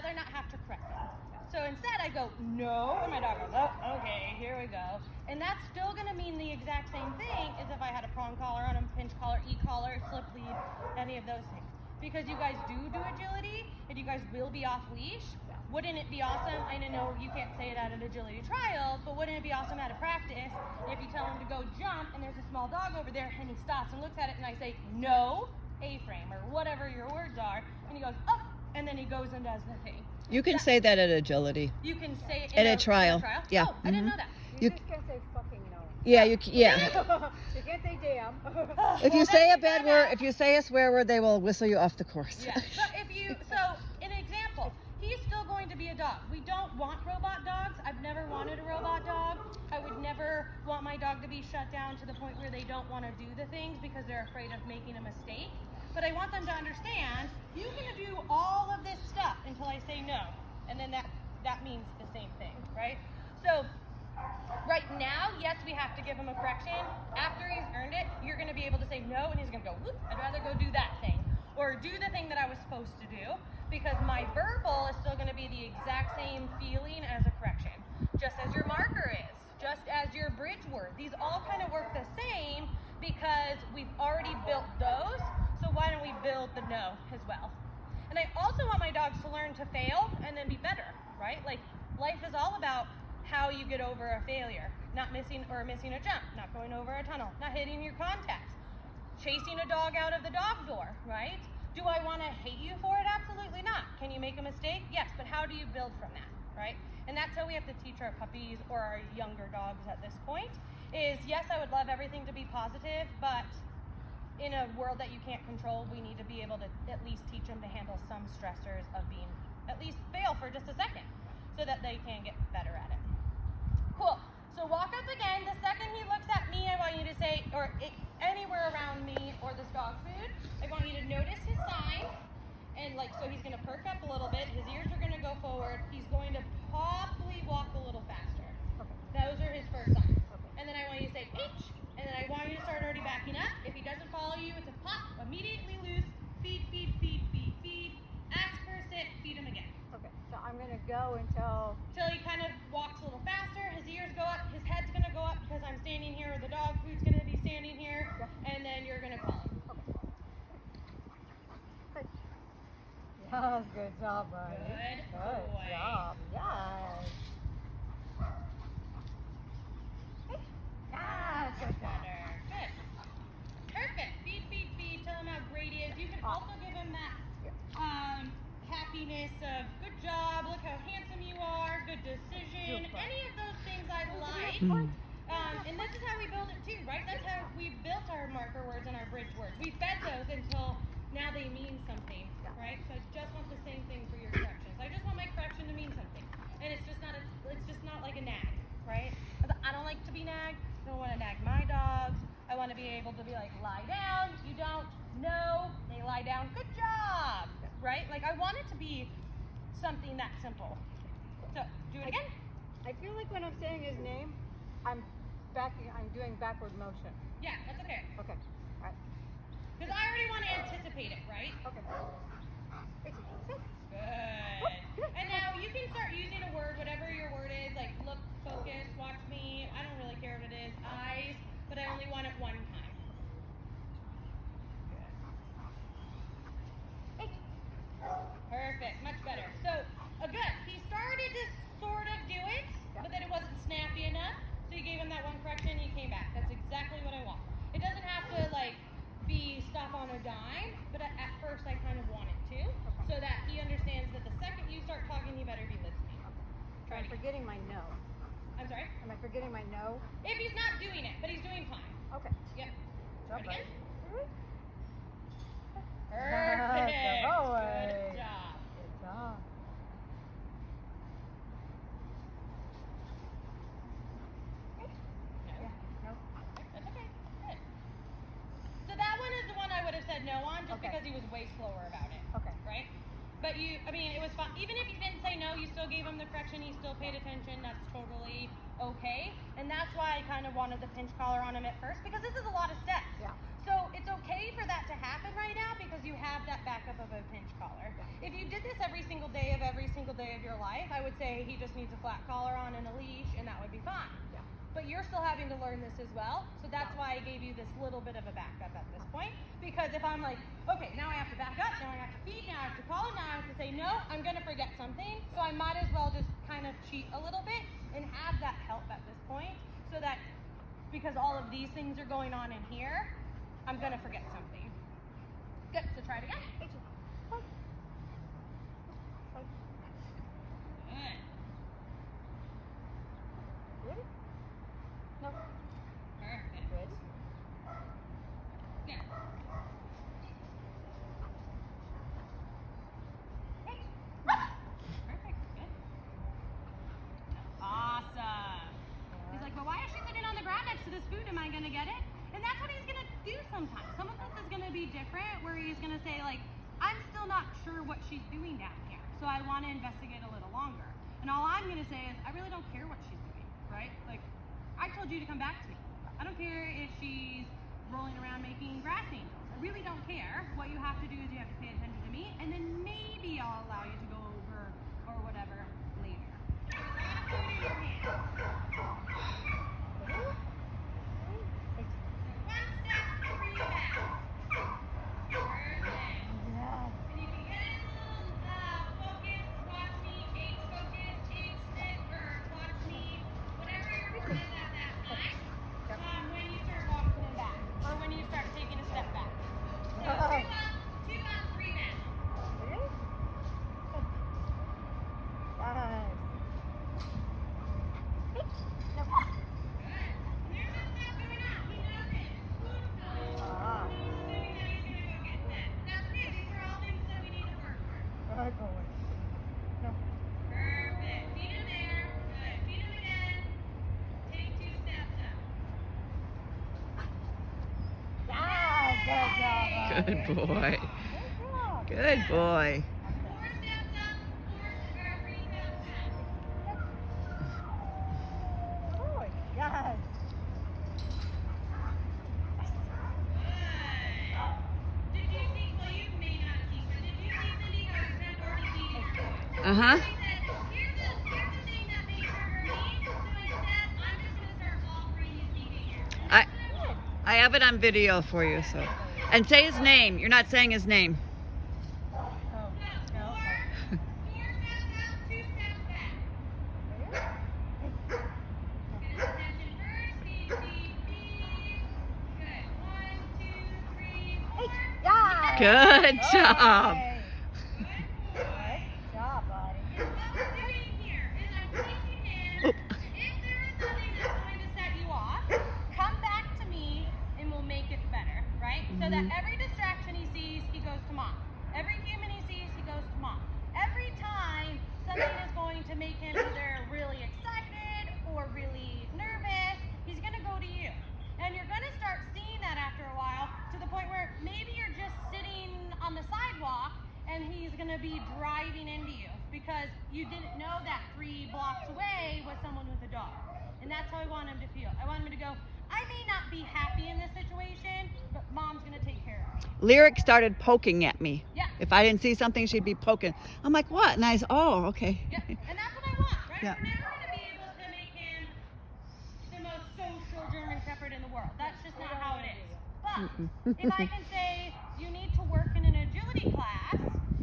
rather not have to correct him. So instead I go, no, and my dog goes, oh, okay, here we go. And that's still gonna mean the exact same thing as if I had a prong collar on him, pinch collar, e-collar, slip lead, any of those things. Because you guys do agility, and you guys will be off leash, wouldn't it be awesome? I know you can't say it at an agility trial, but wouldn't it be awesome at a practice if you tell him to go jump and there's a small dog over there and he stops and looks at it and I say, no, A-frame, or whatever your words are, and he goes, oh, and then he goes and does the thing. You can say that at agility. You can say it in a trial. Yeah. Oh, I didn't know that. You just can't say fucking no. Yeah, you can't say damn. If you say a bad word, if you say a swear word, they will whistle you off the course. Yeah. So an example, he's still going to be a dog. We don't want robot dogs. I've never wanted a robot dog. I would never want my dog to be shut down to the point where they don't want to do the things because they're afraid of making a mistake. But I want them to understand, you can do all of this stuff until I say no. And then that means the same thing, right? So right now, yes, we have to give him a correction. After he's earned it, you're going to be able to say no, and he's going to go, whoop, I'd rather go do that thing. Or do the thing that I was supposed to do, because my verbal is still going to be the exact same feeling as a correction. Just as your marker is, just as your bridge word. These all kind of work the same because we've already built those, so why don't we build the no as well? And I also want my dogs to learn to fail and then be better, right? Like, life is all about how you get over a failure. Not missing a jump, not going over a tunnel, not hitting your contacts, chasing a dog out of the dog door, right? Do I want to hate you for it? Absolutely not. Can you make a mistake? Yes, but how do you build from that, right? And that's how we have to teach our puppies or our younger dogs at this point is, yes, I would love everything to be positive, but in a world that you can't control, we need to be able to at least teach them to handle some stressors of being, at least fail for just a second so that they can get better at it. Cool. So walk up again. The second he looks at me, I want you to say, or anywhere around me or this dog food, I want you to notice his sign. And so he's going to perk up a little bit. His ears are going to go forward. He's going to probably walk a little faster. Okay. Those are his first signs. Okay. And then I want you to say, Aitch. And then I want you to start already backing up. If he doesn't follow you, it's a pop, immediately loose, feed, feed, feed, feed, feed. Ask for a sit, feed him again. Okay, so I'm going to go until he kind of walks a little faster, his ears go up, his head's going to go up because I'm standing here, or the dog food's going to be standing here, and then you're going to call him. Okay. Yes, good job, buddy. Good boy. Job, yes. Yes, good job. Good. Perfect. Feed, feed, feed. Tell him how great he is. You can also give him that happiness of good job, look how handsome you are, good decision. Any of those things I like. And this is how we build it too, right? That's how we built our marker words and our bridge words. We fed those until now they mean something, right? So I just want the same thing for your corrections. I just want my correction to mean something. And it's just not like a nag, right? Because I don't like to be nagged. I don't want to nag my dogs. I want to be able to be like, lie down. You don't know. They lie down. Good job, right? Like, I want it to be something that simple. So do it again. I feel like when I'm saying his name, I'm doing backward motion. Yeah, that's okay. Okay. All right. Because I already want to anticipate it, right? Okay. Good. And now you can start using a word, whatever your word is, like look, focus, watch me. I don't really care what it is. Eyes, but I only want it one time. Good. Perfect. Much better. So, good. He started to sort of do it, but then it wasn't snappy enough. So you gave him that one correction and he came back. That's exactly what I want. It doesn't have to be stop on a dime, but at first I kind of want it to, so that he understands that the second you start talking, he better be listening. I'm forgetting my no. I'm sorry? Am I forgetting my no? If he's not doing it, but he's doing fine. Okay. Yep. Job, Try it again. Perfect. Good Good job. Good job. That's okay. Good. So that one is the one I would have said no on just because he was way slower about it. Okay. Right? But it was fun. Even if you didn't say no, you still gave him the correction, he still paid attention. That's totally okay. And that's why I kind of wanted the pinch collar on him at first, because this is a lot of steps. Yeah. So it's okay for that to happen right now because you have that backup of a pinch collar. Yeah. If you you did this every single day of your life, I would say he just needs a flat collar on and a leash, and that would be fine. Yeah. But you're still having to learn this as well, so that's why I gave you this little bit of a backup at this point. Because if I'm like, okay, now I have to back up, now I have to feed, now I have to call him, now I have to say no, I'm gonna forget something. So I might as well just kind of cheat a little bit and have that help at this point, so that because all of these things are going on in here, I'm gonna forget something. Good, so try it again. Good. Ready? No. Perfect. Good. Yeah. Perfect. Good. Awesome. He's like, but why is she sitting on the ground next to this food? Am I gonna get it? And that's what he's gonna do sometimes. Some of this is gonna be different, where he's gonna say like, I'm still not sure what she's doing down here, so I want to investigate a little longer. And all I'm gonna say is, I really don't care what she's doing, right? Like, I told you to come back to me. I don't care if she's rolling around making grass angels. I really don't care. What you have to do is you have to pay attention to me, and then maybe I'll allow you to go over or whatever later. So put it in your hand. One step, 3 back. Perfect. And you can get a little focus, watch me, Aitch focus, Aitch sit, or watch me, whatever your word is at that time. When you start walking them back, or when you start taking a step back. So 2 up, 3 back. Ready? Nice. No. Good. There's a step going up. He knows it. Food time. Ah. Assuming that he's gonna go get that. That's okay. These are all things that we need to work for. Good boy. No. Perfect. Feed him there. Good. Feed him again. Take 2 steps up. Yeah, good job. Good boy. Good job. Good boy. 4 steps up. 3 steps back. Boy, yes. Good. Did you see? Well, you may not have seen, but did you see Cindy how her friend already feeding her? Uh-huh. She said, here's the thing that may trigger me. So instead, I'm just gonna start offering you behavior. And I- that's what I want. I have it on video for you, so. And say his name. You're not saying his name. Oh, So, 4 steps out, 2 steps back. Get his attention first. Feed, feed, feed. Good. 1, 2, 3, 4. Yeah. Good job. Okay. Good boy. Good job, buddy. And what we're doing here is I'm teaching him, Oop. if there is something that's going to set you off, come back to me and we'll make it better, right? So that every distraction he sees, he goes to mom. Every human he sees, he goes to mom. Every time something is going to make him either really excited or really nervous, he's going to go to you. And you're going to start seeing that after a while, to the point where maybe you're just sitting on the sidewalk and he's going to be driving into you because you didn't know that 3 blocks away was someone with a dog. And that's how I want him to feel. I want him to go, I may not be happy in this situation, but mom's going to take care of it. Lyric started poking at me. Yeah. If I didn't see something, she'd be poking. I'm like, what? And I said, oh, okay. Yeah, and that's what I want, right? Yeah. We're never going to be able to make him the most social German Shepherd in the world. That's just not how it is. But if I can say, you need to work in an agility class,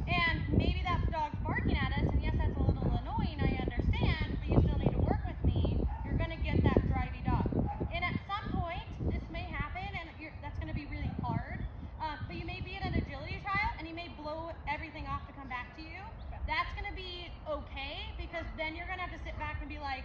and maybe that dog's barking at us, and yes, that's a little annoying, I understand, but you still need to work with me, you're going to get that drivey dog. And at some point, this may happen, and that's going to be really hard, but you may be at an agility trial, and he may blow everything off to come back to you. That's going to be okay, because then you're going to have to sit back and be like,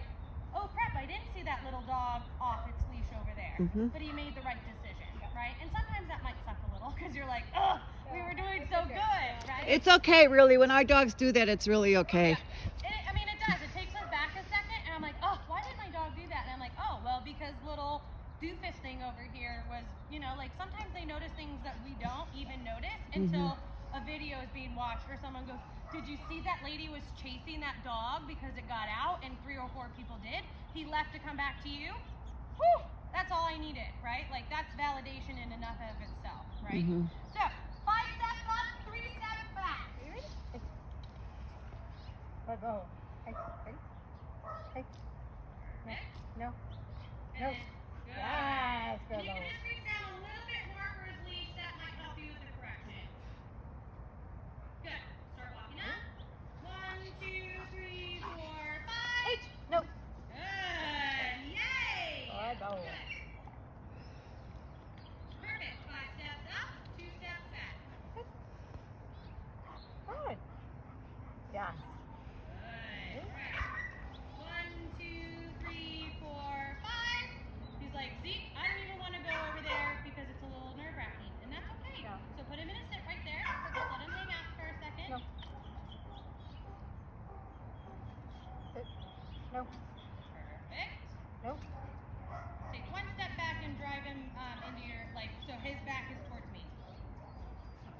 oh crap, I didn't see that little dog off its leash over there. But he made the right decision, right? And sometimes that might suck a little, because you're like, oh, we were doing so good, right? It's okay, really. When our dogs do that, it's really okay. I mean, it does. It takes us back a second, and I'm like, oh, why did my dog do that? And I'm like, oh, well, because little doofus thing over here was, you know, like sometimes they notice things that we don't even notice until a video is being watched, or someone goes, did you see that lady was chasing that dog because it got out and 3 or 4 people did? He left to come back to you? Whew, that's all I needed, right? Like that's validation in enough of itself, right? So 5 steps up, 3 steps back. Let go. Hey, ready? Hey. No. No. And good. Yes, And good. you can just reach down a little bit more for his leash. That might help you with the correction. Good. Start walking up. 1, 2, 3, 4, 5. Aitch. No. Good. Yay. Let go. Good. Perfect. 5 steps up, 2 steps back. Good. Yes. Good. Right. 1, 2, 3, 4, 5. He's like, see, I don't even want to go over there because it's a little nerve-wracking, and that's okay. Yeah. So put him in a sit right there. Just let him hang out for a second. No. Sit. No. Perfect. No. Take 1 step back and drive him into your, like, so his back is towards me.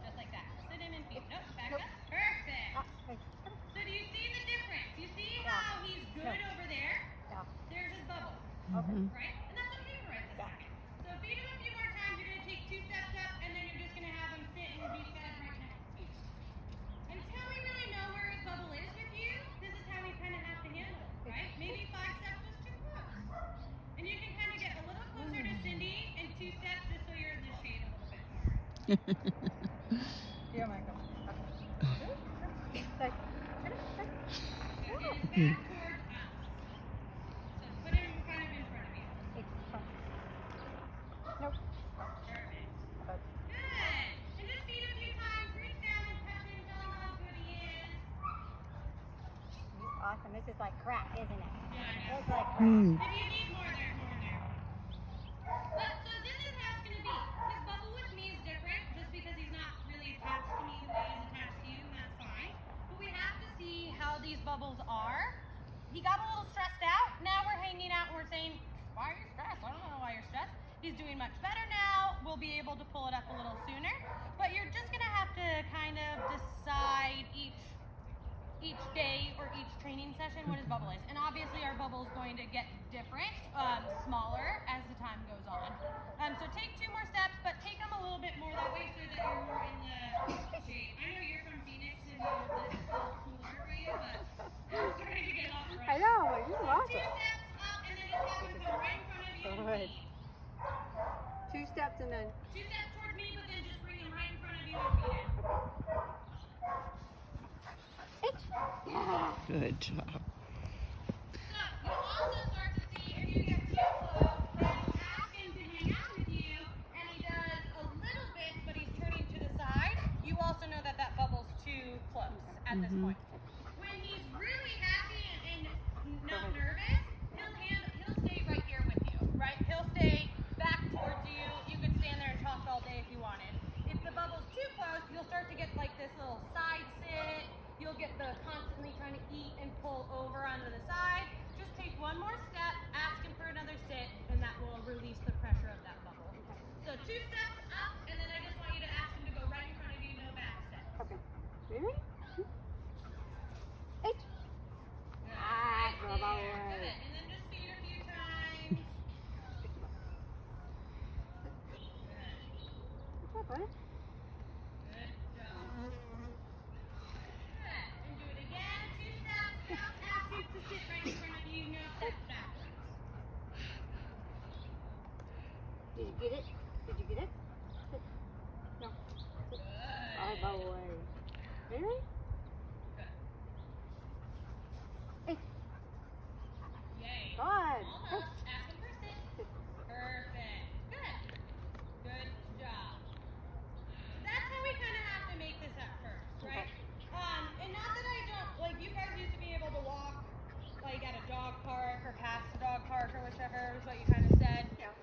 Just like that. Sit him in feet. Nope, back Nope. up. Perfect. Ah, hey. So do you see the difference? You see Yeah. how he's good No. over there? Yeah. There's his bubble, Mhm. right? And that's okay for right this Yeah. second. So feed him a few more times. You're going to take 2 steps up, and then you're just going to have him sit and be fed right next to you. Until we really know where his bubble is with you, this is how we kind of have to handle it, right? Maybe 5 steps was too close. And you can kind of get a little closer to Cindy in 2 steps just so you're in the shade a little bit more. Here, Michael. Say. Get his back towards us. So put him kind of in front of you. Hey, come. Nope. Perfect. Good. Good. And just feed him a few times. Reach down and touch him. Tell him how good he is. Awesome. This is like crack, isn't it? Yeah, I know. It's like crack. Mm. If you need more, there's more there. But so this is how it's going to be. His bubble with me is different just because he's not really attached to me the way he's attached to you, and that's fine. But we have to see how these bubbles are. He got a little stressed out. Now we're hanging out and we're saying, why are you stressed? I don't know why you're stressed. He's doing much better now. We'll be able to pull it up a little sooner. But you're just going to have to kind of decide each day or each training session what his bubble is. And obviously our bubble is going to get different, smaller as the time goes on. So take 2 more steps, but take them a little bit more that way so that you're more in the shade. I know you're from Phoenix and this is a little cooler for you, but I'm starting to get off right. I know. You So lost 2 it. steps up and then just have him come right in front of you. Good. And feed. 2 steps and then. 2 steps towards me, but then just bring him right in front of you and feed him. Aitch. Yeah. Good job. So you'll also start to see if you get too close, then ask him to hang out with you, and he does a little bit, but he's turning to the side. You also know that that bubble's too close at this Mhm. point. When he's really happy and not nervous, he'll stay right here with you, right? He'll stay back towards you. You could stand there and talk all day if you wanted. If the bubble's too close, you'll start to get like this little side sit. You'll get the constantly trying to eat and pull over onto the side. Just take 1 more step, ask him for another sit, and that will release the pressure of that bubble. So 2 steps up, and then I just want you to ask him to go right in front of you, no back steps. Okay. Ready? Aitch. Good. Ah, Right bravo. there. Good. And then just feed a few times. Good. Good job, buddy. Good job. Good. And do it again. 2 steps. Don't ask you to sit right in front of you, no steps backwards. Did you get it? Did you get it? Sit. No. Sit. Good. Oh, boy. Ready? Good. Aitch. Yay. Good. Almost. Ask him for a sit. Sit. Perfect. Good. Good job. So that's how we kind of have to make this at first, right? And not that I don't, like you guys used to be able to walk like at a dog park or past a dog park or whichever is what you kind of said. Yeah.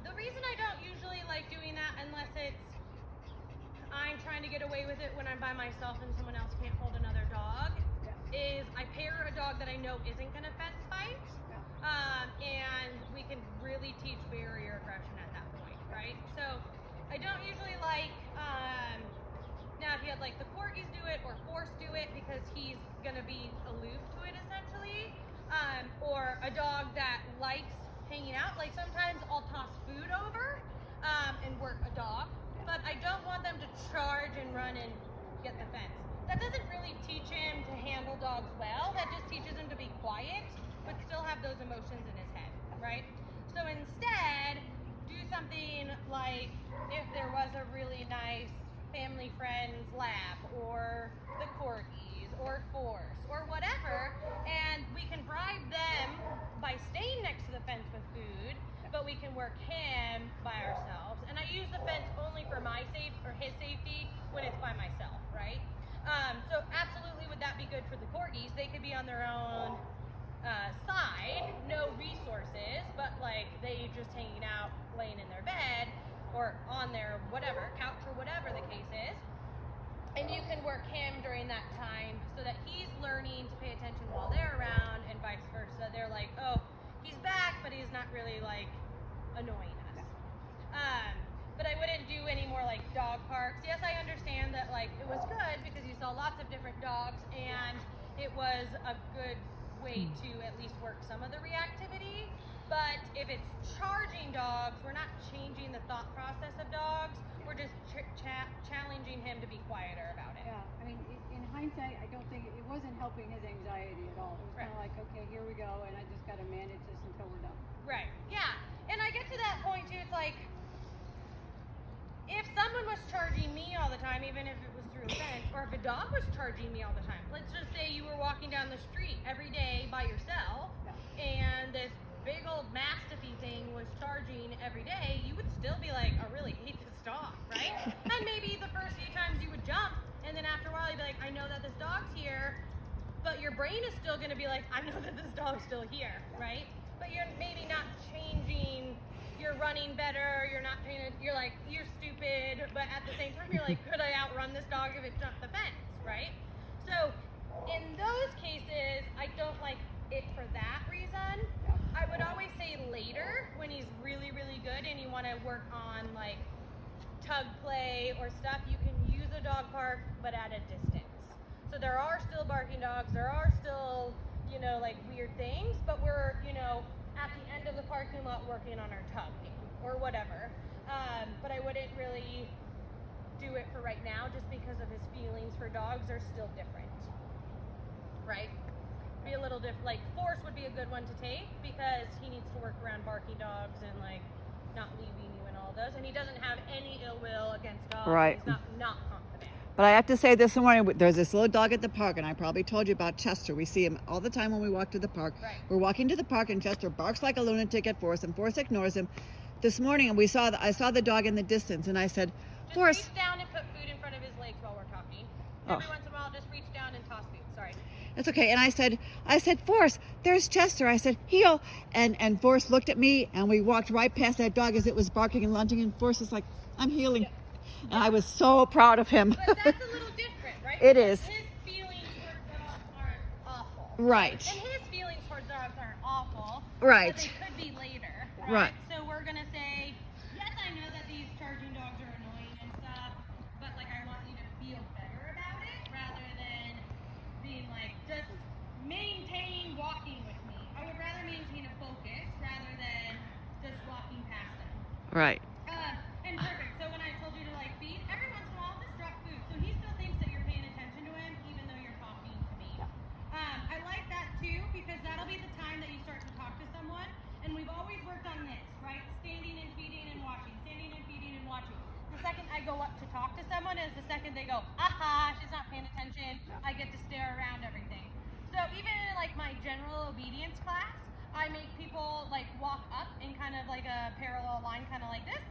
The reason I don't usually like doing that unless it's I'm trying to get away with it when I'm by myself and someone else can't hold another dog is I pair a dog that I know isn't going to fence fight. And we can really teach barrier aggression at that point, right? So I don't usually like, now if you had like the corgis do it or Force do it because he's gonna be aloof to it essentially, or a dog that likes hanging out, like sometimes I'll toss food over and work a dog, but I don't want them to charge and run and get the fence. That doesn't really teach him to handle dogs well. That just teaches him to be quiet, but still have those emotions in his head, right? So instead, do something like if there was a really nice family friends lab or the corgis or force or whatever, and we can bribe them by staying next to the fence with food, but we can work him by ourselves. And I use the fence only for my his safety when it's by myself, right? So absolutely would that be good for the corgis? They could be on their own side, no resources, but like they just hanging out, laying in their bed or on their whatever, couch or whatever the case is. And you can work him during that time so that he's learning to pay attention while they're around and vice versa. They're like, oh, he's back, but he's not really like annoying us. But I wouldn't do any more like dog parks. Yes, I understand that like it was good because you saw lots of different dogs and it was a good way to at least work some of the reactivity. But if it's charging dogs, we're not changing the thought process of dogs. We're just challenging him to be quieter about it. Yeah, I mean, in hindsight, I don't think it wasn't helping his anxiety at all. It was kind of like, okay, here we go, and I just got to manage this until we're done. Right. Yeah. And I get to that point too. It's like, if someone was charging me all the time, even if it was through a fence, or if a dog was charging me all the time, let's just say you were walking down the street every day by yourself, and this big old mastiffy thing was charging every day, you would still be like, I really hate this dog, right? And maybe the first few times you would jump, and then after a while you'd be like, I know that this dog's here, but your brain is still going to be like, I know that this dog's still here, right? But you're maybe not changing, you're running better, you're not paying, you're like, you're stupid, but at the same time you're like, could I outrun this dog if it jumped the fence, right? So in those cases, I don't like it for that reason. I would always say later when he's really, really good and you want to work on like tug play or stuff, you can use a dog park, but at a distance. So there are still barking dogs, there are still, you know, like weird things, but we're, you know, at the end of the parking lot working on our tug game or whatever. But I wouldn't really do it for right now just because of his feelings for dogs are still different, right? Be a little different. Like force would be a good one to take because he needs to work around barking dogs and like not leaving you and all those. And he doesn't have any ill will against dogs. Right. He's not confident. But I have to say this morning, there's this little dog at the park, and I probably told you about Chester. We see him all the time when we walk to the park. Right. We're walking to the park, and Chester barks like a lunatic at Forrest, and Forrest ignores him. This morning, and I saw the dog in the distance, and I said, Just Forrest. reach down and put food in front of his legs while we're talking. Every once in a while, just reach down and toss food. Sorry. That's okay. And I said, Forrest, there's Chester. I said, heel. And Forrest looked at me, and we walked right past that dog as it was barking and lunging, and Forrest was like, I'm healing. Yeah. And I was so proud of him. But that's a little different, right? It is. His feelings towards dogs aren't awful. Right. And his feelings towards dogs aren't awful. Right. But they could be later. Right. So we're going to say, yes, I know that these charging dogs are annoying and stuff, but like I want you to feel better about it rather than being like, just maintain walking with me. I would rather maintain a focus rather than just walking past them. Right. And perfect. So when I told you to like feed, every once in a while just drop food. So he still thinks that you're paying attention to him even though you're talking to me. I like that too because that'll be the time that you start to talk to someone. And we've always worked on this, right? Standing and feeding and watching. Standing and feeding and watching. The second I go up to talk to someone is the second they go, aha, she's not paying attention. I get to stare around everything. So even in like my general obedience class, I make people like walk up in kind of like a parallel line, kind of like this.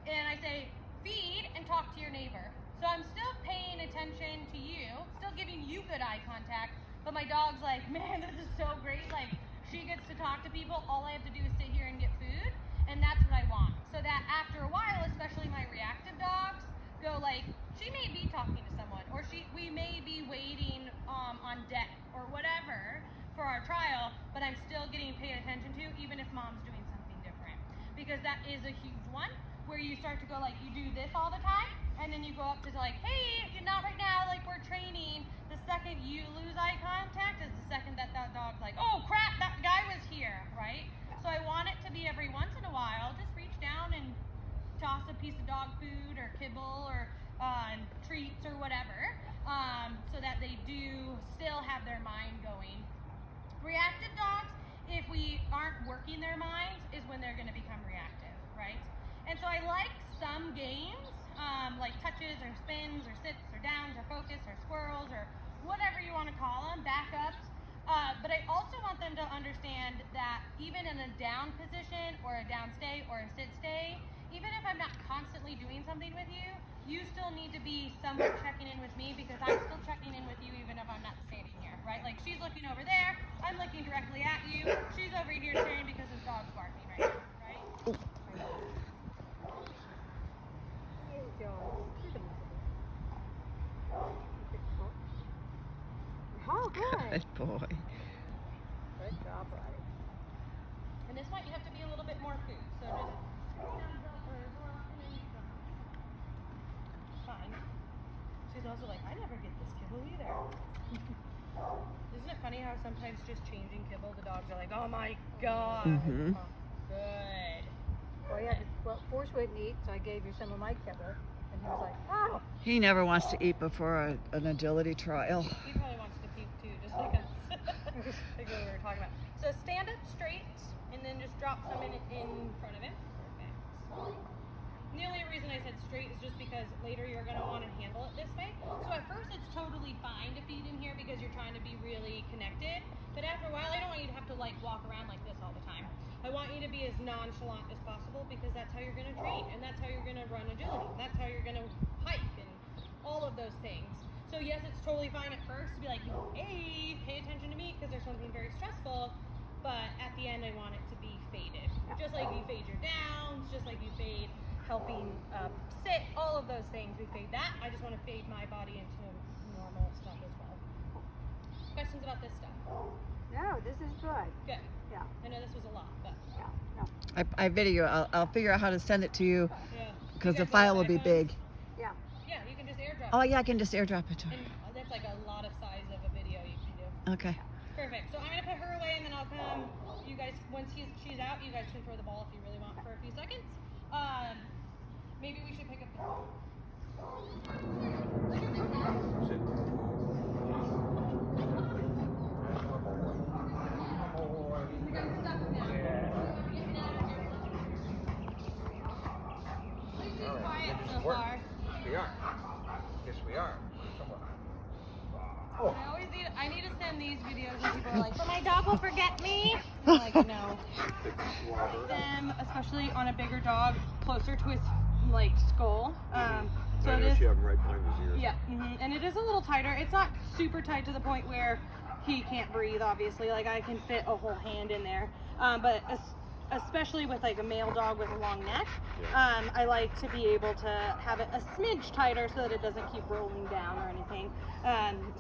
And I say, feed and talk to your neighbor. So I'm still paying attention to you, still giving you good eye contact, but my dog's like, man, this is so great. Like, she gets to talk to people. All I have to do is sit here and get food, and that's what I want. So that after a while, especially my reactive dogs, go like, she may be talking to someone, or we may be waiting on deck or whatever for our trial, but I'm still getting paid attention to, even if mom's doing something different. Because that is a huge one. Where you start to go like, you do this all the time, and then you go up to like, hey, not right now, like we're training. The second you lose eye contact is the second that dog's like, oh crap, that guy was here, right? So I want it to be every once in a while, just reach down and toss a piece of dog food or kibble or treats or whatever. so that they do still have their mind going. Reactive dogs, if we aren't working their minds, is when they're going to become reactive, right? And so I like some games, like touches or spins or sits or downs or focus or squirrels or whatever you want to call them, backups. But I also want them to understand that even in a down position or a down stay or a sit stay, even if I'm not constantly doing something with you, you still need to be somewhat checking in with me, because I'm still checking in with you even if I'm not standing here, right? Like, she's looking over there, I'm looking directly at you, she's over here staring because his dog's barking right now, right? Hey, Joe. Oh, good. Good boy. Good job, buddy. And this might have to be a little bit more food, so just thumbs up or and then you go. Fine. She's also like, I never get this kibble either. Isn't it funny how sometimes just changing kibble, the dogs are like, oh my god. Mhm. Oh, good. Well, yeah, well, Force wouldn't eat, so I gave you some of my kibble. And he was like, oh. He never wants to eat before an agility trial. He probably wants to puke too, just like us. Like what we were talking about. So stand up straight and then just drop some in front of him. Perfect. And the only reason I said straight is just because later you're going to want to handle it this way. So at first it's totally fine to feed in here because you're trying to be really connected. But after a while, I don't want you to have to like walk around like this all the time. I want you to be as nonchalant as possible, because that's how you're going to train, and that's how you're going to run agility, and that's how you're going to hike and all of those things. So yes, it's totally fine at first to be like, hey, pay attention to me because there's something very stressful. But at the end, I want it to be faded. Just like you fade your downs, just like you fade helping sit, all of those things, we fade that. I just want to fade my body into normal stuff as well. Questions about this stuff? No, this is good. Good. Yeah. I know this was a lot, but Yeah. No. I video. I'll figure out how to send it to you yeah. because You the guys file got will be iPhones? big. Yeah. Yeah, you can just airdrop Oh it. yeah, I can just airdrop it to her. And that's like a lot of size of a video you can do. Okay. Perfect. So I'm gonna put her away, and then I'll come. You guys, once she's out, you guys can throw the ball if you really want for a few seconds. Maybe we should pick up the ball. Quiet so far. We are. Yes, we are. I need to send these videos and people are like, but my dog will forget me. I'm like, no. Them, especially on a bigger dog, closer to his like skull. So I it know is. you have him right behind his ears. Yeah, and it is a little tighter. It's not super tight to the point where he can't breathe, obviously. Like, I can fit a whole hand in there. But especially with like a male dog with a long neck, I like to be able to have it a smidge tighter so that it doesn't keep rolling down or anything.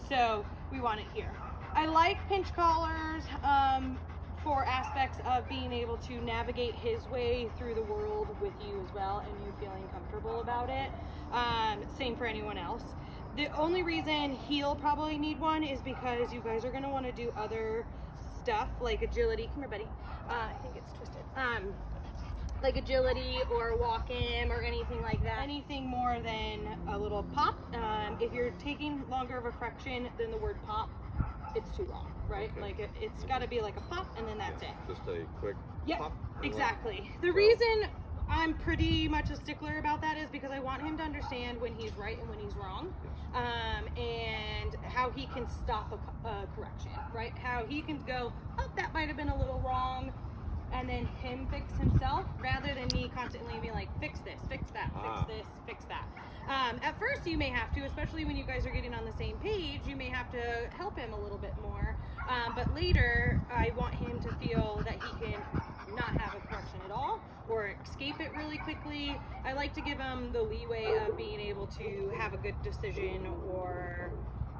So we want it here. I like pinch collars for aspects of being able to navigate his way through the world with you as well, and you feeling comfortable about it. Same for anyone else. The only reason he'll probably need one is because you guys are going to want to do other stuff like agility. Come here, buddy. I think it's twisted. Like agility or walk him or anything like that. Anything more than a little pop. If you're taking longer of a fraction than the word pop, it's too long, right? Okay. Like it's got to be like a pop and then that's it. Just a quick Yep, pop. exactly. The reason I'm pretty much a stickler about that is because I want him to understand when he's right and when he's wrong, and how he can stop a correction, right? How he can go, oh, that might have been a little wrong, and then him fix himself, rather than me constantly being like, fix this, fix that, fix this, fix that. At first you may have to, especially when you guys are getting on the same page, you may have to help him a little bit more, but later I want him to feel that he can not have a correction at all or escape it really quickly. I like to give him the leeway of being able to have a good decision or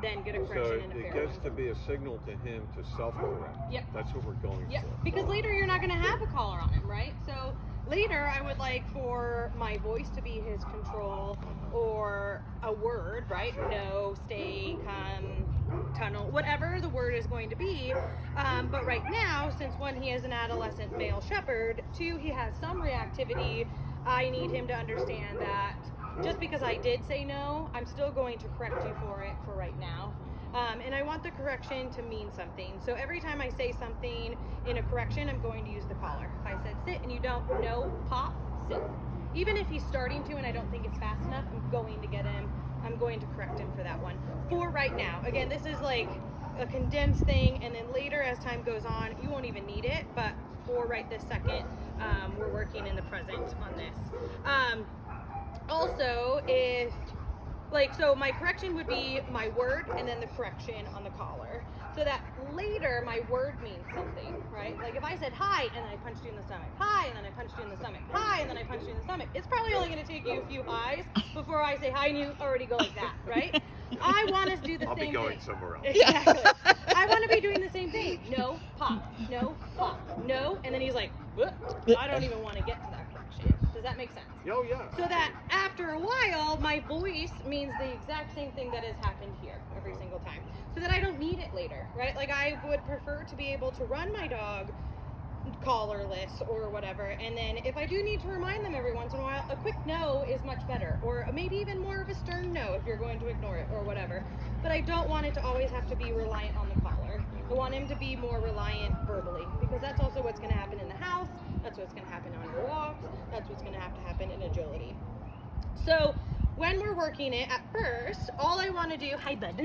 then get a So correction in a it fair gets one. to be a signal to him to self-correct. Yep. That's what we're going Yeah, for. because later you're not going to have a collar on him, right? So later I would like for my voice to be his control, or a word, right? No, stay, come, tunnel, whatever the word is going to be. But right now, since one, he is an adolescent male shepherd, two, he has some reactivity, I need him to understand that just because I did say no, I'm still going to correct you for it for right now. And I want the correction to mean something. So every time I say something in a correction, I'm going to use the collar. If I said sit and you don't, no, pop, sit. Even if he's starting to and I don't think it's fast enough, I'm going to get him, I'm going to correct him for that one. For right now. Again, this is like a condensed thing, and then later as time goes on, you won't even need it, but for right this second, we're working in the present on this. Also, if, like, so my correction would be my word and then the correction on the collar. So that later my word means something, right? Like if I said hi and then I punched you in the stomach, hi and then I punched you in the stomach, hi and then I punched you in the stomach, it's probably only going to take you a few highs before I say hi and you already go like that, right? I want us to do the I'll same be going thing. somewhere else. Exactly. I want to be doing the same thing. No, pop, no, pop, no, and then he's like, what? I don't even want to get to that correction. Does that make sense? Oh yeah. So that after a while, my voice means the exact same thing that has happened here every single time. So that I don't need it later, right? Like I would prefer to be able to run my dog collarless or whatever, and then if I do need to remind them every once in a while, a quick no is much better, or maybe even more of a stern no if you're going to ignore it or whatever. But I don't want it to always have to be reliant on the collar. I want him to be more reliant verbally, because that's also what's going to happen in the house, that's what's going to happen on your walks, that's what's going to have to happen in agility. So when we're working it, at first, all I want to do, hi bud,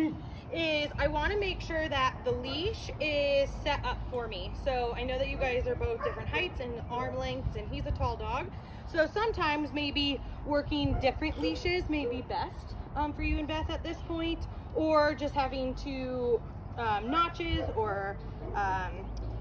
is I want to make sure that the leash is set up for me. So I know that you guys are both different heights and arm lengths, and he's a tall dog. So sometimes maybe working different leashes may be best for you and Beth at this point, or just having two notches or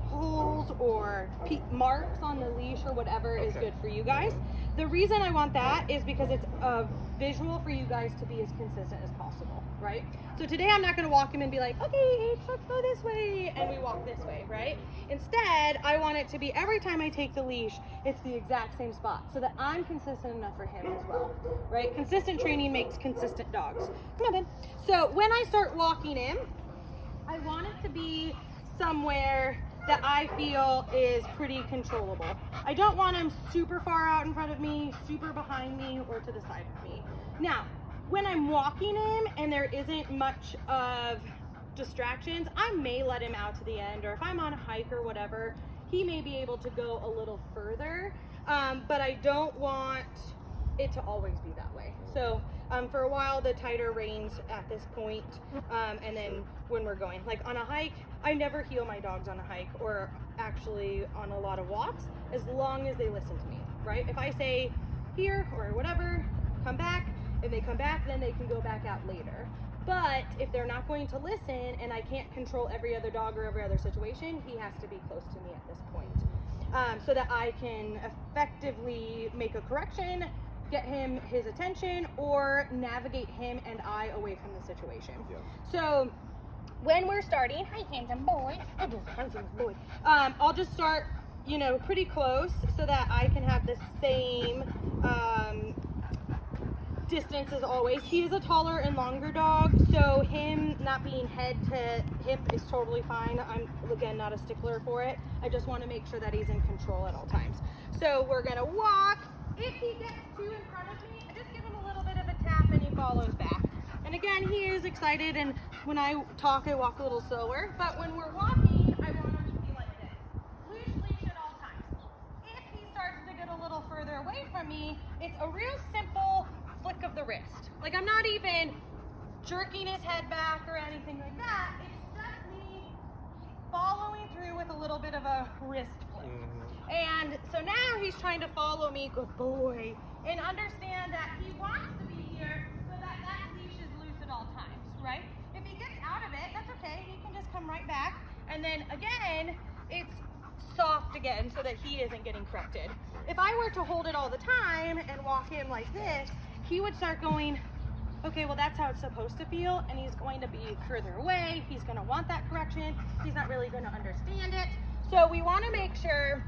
holes or marks on the leash or whatever is good for you guys. The reason I want that is because it's a visual for you guys to be as consistent as possible, right? So today I'm not going to walk him and be like, okay, Aitch, let's go this way, and we walk this way, right? Instead, I want it to be every time I take the leash, it's the exact same spot, so that I'm consistent enough for him as well, right? Consistent training makes consistent dogs. Come on, Ben. So when I start walking him, I want it to be somewhere that I feel is pretty controllable. I don't want him super far out in front of me, super behind me, or to the side of me. Now, when I'm walking him and there isn't much of distractions, I may let him out to the end, or if I'm on a hike or whatever, he may be able to go a little further, but I don't want it to always be that way. So for a while, the tighter reins at this point, and then when we're going, like on a hike, I never heel my dogs on a hike, or actually on a lot of walks, as long as they listen to me, right? If I say here or whatever, come back, if they come back, then they can go back out later. But if they're not going to listen and I can't control every other dog or every other situation, he has to be close to me at this point, so that I can effectively make a correction, get him his attention, or navigate him and I away from the situation. Yeah. So when we're starting, hi handsome boy, handsome boy, I'll just start, you know, pretty close so that I can have the same distance as always. He is a taller and longer dog, so him not being head to hip is totally fine. I'm, again, not a stickler for it. I just want to make sure that he's in control at all times. So we're gonna walk. If he gets too in front of me, I just give him a little bit of a tap and he follows back. And again, he is excited, and when I talk, I walk a little slower. But when we're walking, I want him to be like this. Leash at all times. If he starts to get a little further away from me, it's a real simple flick of the wrist. Like, I'm not even jerking his head back or anything like that. It's just me following through with a little bit of a wrist flick. And so now he's trying to follow me, good boy, and understand that he wants to be here so that that leash is loose at all times, right? If he gets out of it, that's okay. He can just come right back. And then again, it's soft again so that he isn't getting corrected. If I were to hold it all the time and walk him like this, he would start going, okay, well, that's how it's supposed to feel, and he's going to be further away. He's going to want that correction. He's not really going to understand it. So we want to make sure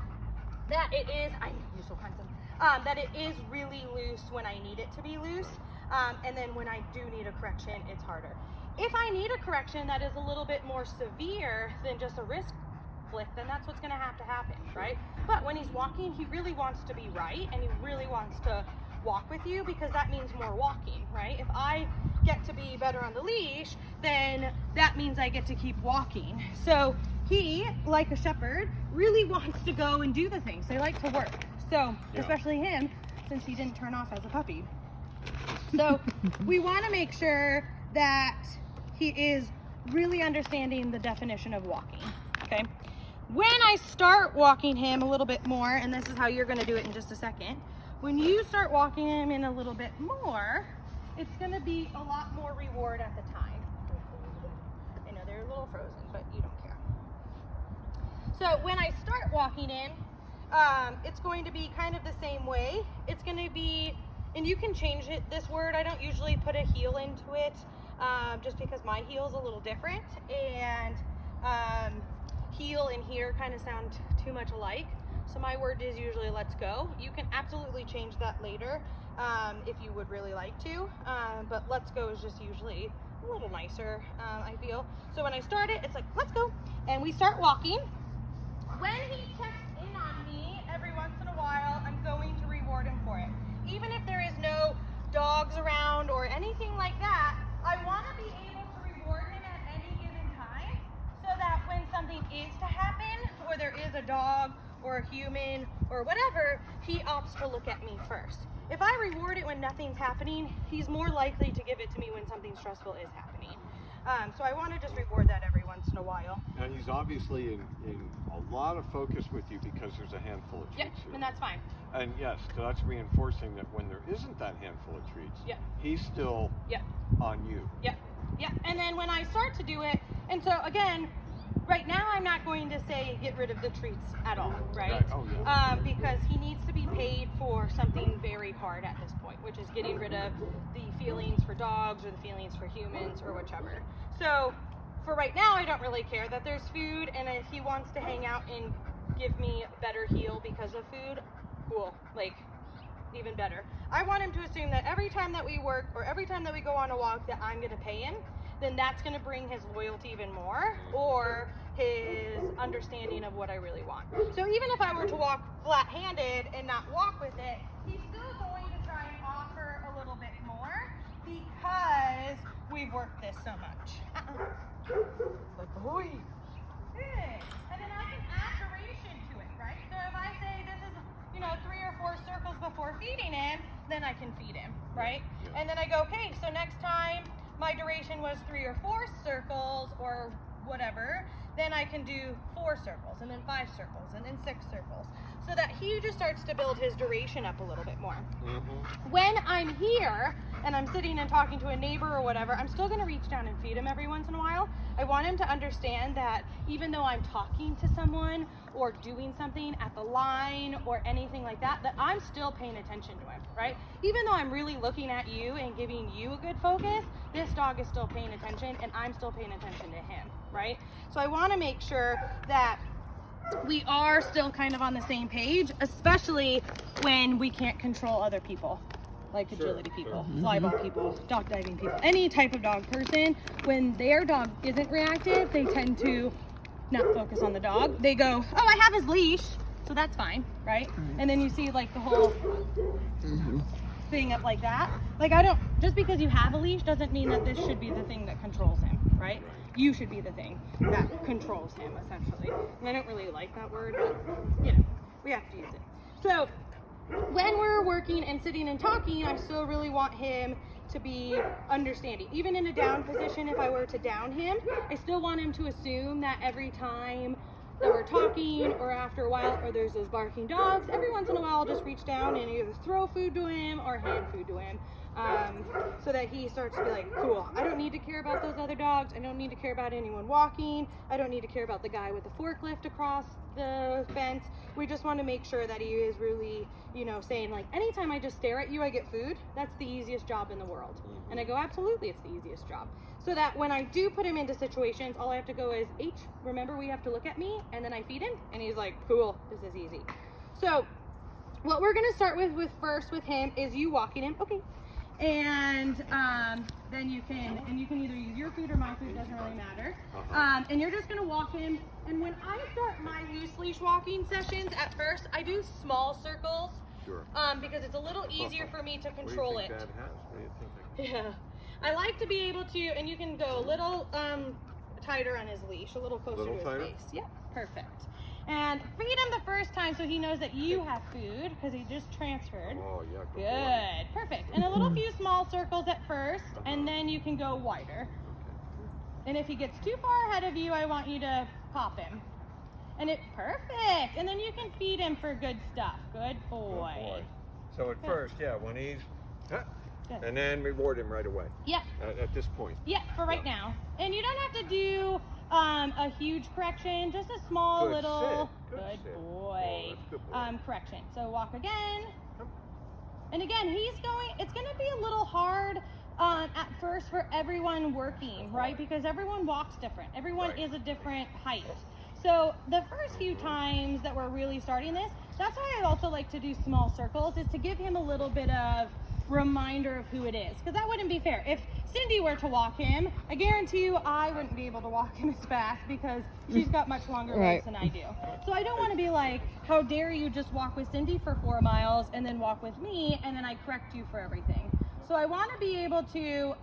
that it is, you're so handsome, that it is really loose when I need it to be loose, and then when I do need a correction, it's harder. If I need a correction that is a little bit more severe than just a wrist flick, then that's what's going to happen, right? But when he's walking, he really wants to be right, and he really wants to walk with you because that means more walking, right? If I get to be better on the leash, then that means I get to keep walking. So he, like a shepherd, really wants to go and do the things. They like to work. So, especially him, since he didn't turn off as a puppy. So we want to make sure that he is really understanding the definition of walking, okay? When I start walking him a little bit more, and this is how you're going to do it in just a second, when you start walking him in a little bit more, it's going to be a lot more reward at the time. I know they're a little frozen, but you don't care. So when I start walking him, it's going to be kind of the same way. It's going to be, and you can change it, this word, I don't usually put a heel into it, just because my heel's a little different, and heel and here kind of sound too much alike. So my word is usually let's go. You can absolutely change that later if you would really like to, but let's go is just usually a little nicer, I feel. So when I start it, it's like, let's go. And we start walking. When he checks in on me every once in a while, I'm going to reward him for it. Even if there is no dogs around or anything like that, I want to be able to reward him at any given time so that when something is to happen, or there is a dog or a human or whatever, he opts to look at me first. If I reward it when nothing's happening, he's more likely to give it to me when something stressful is happening. So I want to just reward that every once in a while. And he's obviously in a lot of focus with you because there's a handful of treats here. And that's fine. And yes, so that's reinforcing that when there isn't that handful of treats, he's still on you. And then when I start to do it, and so again, right now I'm not going to say get rid of the treats at all, right? Oh, yeah. Because he needs to be paid for something very hard at this point, which is getting rid of the feelings for dogs or the feelings for humans or whichever. So for right now, I don't really care that there's food, and if he wants to hang out and give me a better heel because of food, cool, like even better. I want him to assume that every time that we work or every time that we go on a walk that I'm going to pay him, then that's going to bring his loyalty even more, or his understanding of what I really want. So even if I were to walk flat-handed and not walk with it, he's still going to try and offer a little bit more because we've worked this so much. Good boy. Good. And then I can add duration to it, right? So if I say this is, 3 or 4 circles before feeding him, then I can feed him, right? And then I go, okay, so next time my duration was 3 or 4 circles or whatever, then I can do 4 circles and then 5 circles and then 6 circles, so that he just starts to build his duration up a little bit more. When I'm here and I'm sitting and talking to a neighbor or whatever, I'm still going to reach down and feed him every once in a while. I want him to understand that even though I'm talking to someone or doing something at the line or anything like that, that I'm still paying attention to him, right? Even though I'm really looking at you and giving you a good focus, this dog is still paying attention and I'm still paying attention to him, right? So I want to make sure that we are still kind of on the same page, especially when we can't control other people, like agility people, flyball people, dog diving people, any type of dog person. When their dog isn't reactive, they tend to not focus on the dog. They go, oh, I have his leash, so that's fine, right? And then you see like the whole thing up like that. Like just because you have a leash doesn't mean that this should be the thing that controls him, right? You should be the thing that controls him, essentially. And I don't really like that word, but we have to use it. So when we're working and sitting and talking, I still really want him to be understanding. Even in a down position, if I were to down him, I still want him to assume that every time that we're talking or after a while, or there's those barking dogs, every once in a while I'll just reach down and either throw food to him or hand food to him. So that he starts to be like, cool, I don't need to care about those other dogs. I don't need to care about anyone walking. I don't need to care about the guy with the forklift across the fence. We just want to make sure that he is really, saying like, anytime I just stare at you, I get food. That's the easiest job in the world. And I go, absolutely, it's the easiest job. So that when I do put him into situations, all I have to go is, Aitch, remember we have to look at me, and then I feed him. And he's like, cool, this is easy. So what we're going to start with first with him is you walking him. Okay. And then you can either use your food or my food, doesn't really matter. And you're just gonna walk him. And when I start my loose leash walking sessions, at first I do small circles Sure. Because it's a little easier for me to control What do you it. think Dad has? What do you think? Yeah. I like to be able to, and you can go a little tighter on his leash, a little closer to his face. Yep, perfect. And feed him the first time so he knows that you have food because he just transferred. Oh, yeah. Good, perfect. And a little few small circles at first, and then you can go wider. And if he gets too far ahead of you, I want you to pop him. And perfect. And then you can feed him for good stuff. Good boy. Good boy. So at first, yeah, when he's, Good. and then reward him right away. Yeah. At this point. Yeah, for right now. And you don't have to do a huge correction, just a small Good little sit. Good sit. boy, Oh, that's good boy. correction. So walk again. And again, it's going to be a little hard at first for everyone working, right? Because everyone walks different. Everyone is a different height. So the first few times that we're really starting this, that's why I also like to do small circles, is to give him a little bit of reminder of who it is, because that wouldn't be fair. If Cindy were to walk him, I guarantee you I wouldn't be able to walk him as fast because she's got much longer legs than I do. So I don't want to be like, how dare you just walk with Cindy for 4 miles and then walk with me and then I correct you for everything. So I want to be able to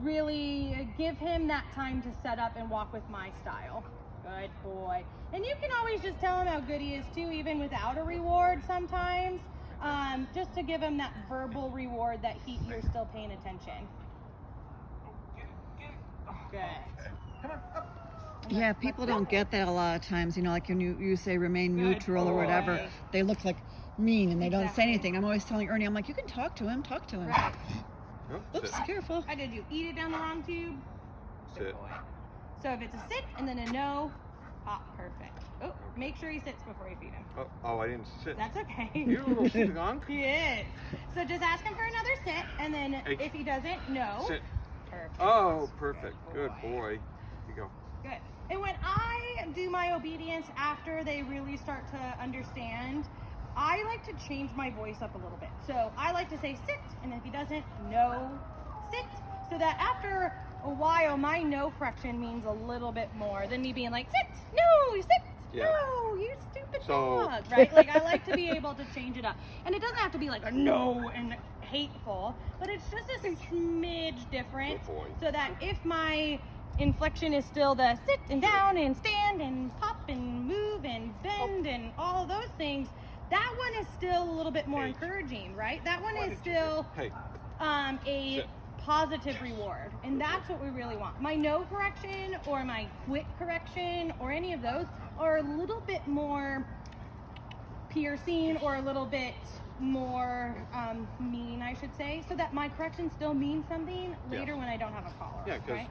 really give him that time to set up and walk with my style. Good boy. And you can always just tell him how good he is too, even without a reward sometimes. Just to give him that verbal reward that you're still paying attention. Good. Come on, up. Yeah, people don't get that a lot of times. You know, like when you say remain neutral or whatever, they look like mean and they don't say anything. I'm always telling Ernie, I'm like, you can talk to him. Right. Oops, careful. I did you eat it down the wrong tube? Good Sit. boy. So if it's a sit and then a no, perfect. Oh, make sure he sits before you feed him. Oh, I didn't sit. That's okay. You're a little skunk. He is. So just ask him for another sit, and then if he doesn't, no. Sit. Perfect. Oh, perfect. Good boy. Here you go. Good. And when I do my obedience after they really start to understand, I like to change my voice up a little bit. So I like to say sit, and if he doesn't, no, sit. So that after a while, my no correction means a little bit more than me being like, sit, no, sit, no, you stupid dog, right? Like I like to be able to change it up. And it doesn't have to be like a no and hateful, but it's just a smidge different so that if my inflection is still the sit and down and stand and pop and move and bend and all of those things, that one is still a little bit more encouraging, right? That one is still a positive reward, and that's what we really want. My no correction or my quit correction or any of those are a little bit more piercing or a little bit more mean, I should say, so that my correction still means something later when I don't have a collar. Yeah, because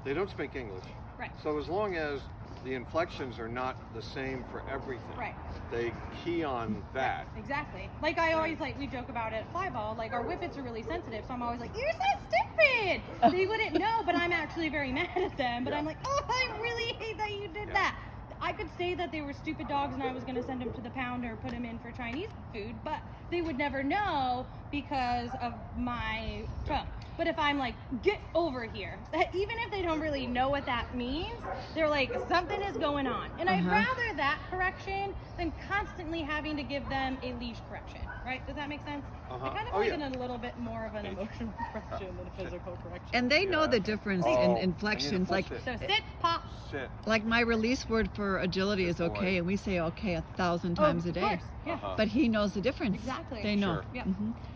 they don't speak English. Right. So as long as the inflections are not the same for everything, they key on that. Exactly. Like I always we joke about it at fly ball, like our whippets are really sensitive, so I'm always like, you're so stupid. They wouldn't know, but I'm actually very mad at them. But I'm like, oh, I really hate that you did that. I could say that they were stupid dogs and I was going to send them to the pound or put them in for Chinese food, but they would never know because of my tone. But if I'm like, get over here, even if they don't really know what that means, they're like, something is going on. And I'd rather that correction than constantly having to give them a leash correction, right? Does that make sense? I kind of like it a little bit more of an emotional correction than a physical correction. And they know the difference in inflections. Like, so sit, pop. Sit. Like my release word for agility is okay, and we say okay 1,000 times a day. Course. Yeah. But he knows the difference. Exactly. They know. Yeah.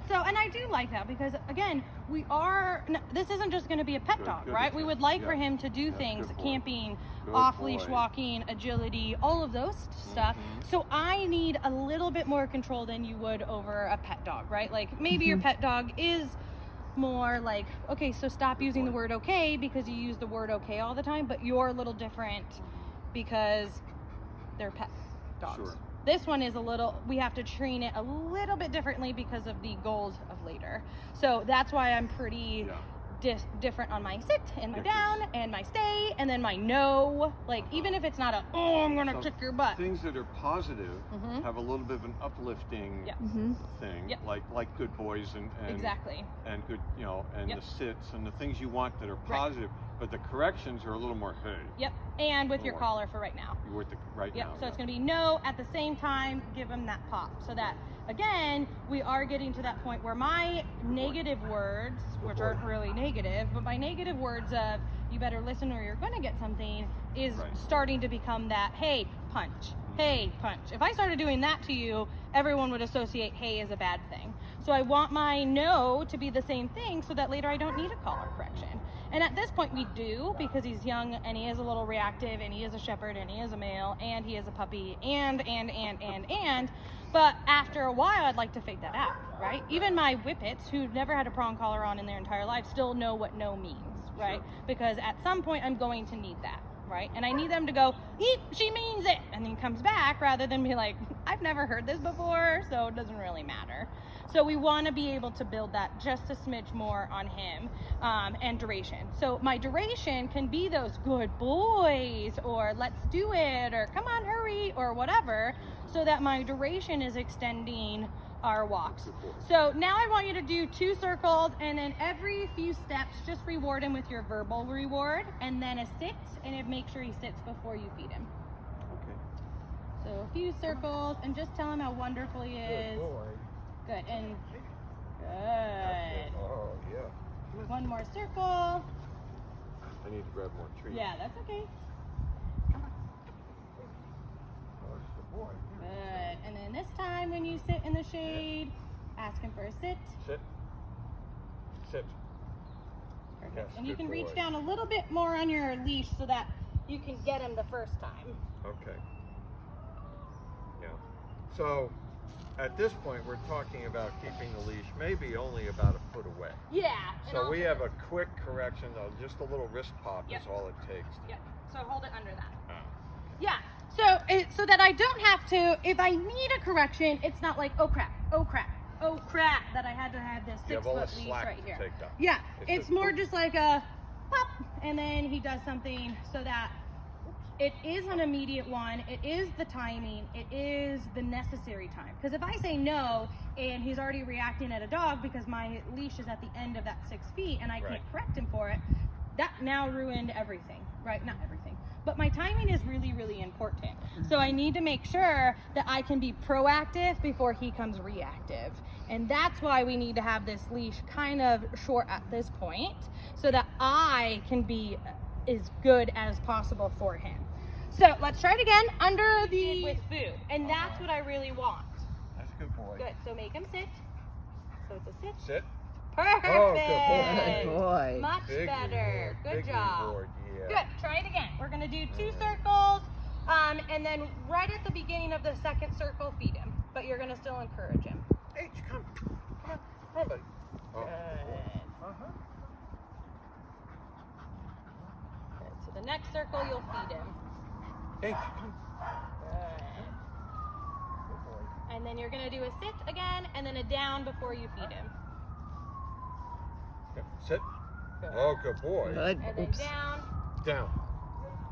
So, and I do like that because, again, this isn't just going to be a pet dog, right? We would like for him to do things, camping, off-leash walking, agility, all of those stuff. So I need a little bit more control than you would over a pet dog, right? Like maybe your pet dog is more like, okay, so stop using the word okay because you use the word okay all the time, but you're a little different because they're pet dogs. This one is we have to train it a little bit differently because of the goals of later. So that's why I'm pretty different on my sit and my down and my stay and then my no. Like even if it's not a I'm gonna kick your butt. Things that are positive have a little bit of an uplifting thing, like good boys and exactly, and good, you know, and the sits and the things you want that are positive. But the corrections are a little more hey. And with your collar for right now. You're with the right now. So it's going to be no at the same time. Give them that pop so that again we are getting to that point where my negative words, which aren't really negative, but my negative words of you better listen or you're going to get something is starting to become that hey punch. Hey punch. If I started doing that to you, everyone would associate hey as a bad thing. So I want my no to be the same thing so that later I don't need a collar correction. And at this point we do, because he's young and he is a little reactive and he is a shepherd and he is a male and he is a puppy and. But after a while I'd like to figure that out, right? Even my whippets who never had a prong collar on in their entire life still know what no means, right? Because at some point I'm going to need that, right? And I need them to go, eep, she means it, and then comes back rather than be like, I've never heard this before, so it doesn't really matter. So we want to be able to build that just a smidge more on him, and duration. So my duration can be those good boys or let's do it or come on hurry or whatever, so that my duration is extending our walks. So now I want you to do 2 circles and then every few steps just reward him with your verbal reward and then a sit and make sure he sits before you feed him. Okay. So a few circles and just tell him how wonderful he is. Good boy. Good, and good. Oh, yeah. 1 more circle. I need to grab more treats. Yeah, that's okay. Oh, that's the boy. Good, and then this time when you sit in the shade, ask him for a sit. Sit. Sit. Perfect. Yes, and you can boy. reach down a little bit more on your leash so that you can get him the first time. Okay. Yeah. So, at this point, we're talking about keeping the leash maybe only about a foot away. Yeah. So we have a quick correction, though, just a little wrist pop is all it takes. Yep. So hold it under that. Okay. Yeah. So that I don't have to, if I need a correction, it's not like, oh crap, that I had to have this 6-foot leash right here. Yeah. It's more just like a pop, and then he does something so that it is an immediate one. It is the timing. It is the necessary time. Because if I say no and he's already reacting at a dog because my leash is at the end of that 6 feet and I can't correct him for it, that now ruined everything, right? Not everything. But my timing is really, really important. So I need to make sure that I can be proactive before he comes reactive. And that's why we need to have this leash kind of short at this point so that I can be as good as possible for him. So let's try it again under the with food, and that's what I really want. That's a good boy. Good. So make him sit. So it's a sit. Sit. Perfect. Oh, good boy. Much better. Good job. Reward, yeah. Good. Try it again. We're gonna do 2 circles, and then right at the beginning of the 2nd circle, feed him. But you're gonna still encourage him. Hey, come. Good. Buddy. Oh. Good. So the next circle, you'll feed him. Hey, come. And then you're gonna do a sit again, and then a down before you feed him. Okay. Sit. Good. Oh, good boy. Good. And then down. Down.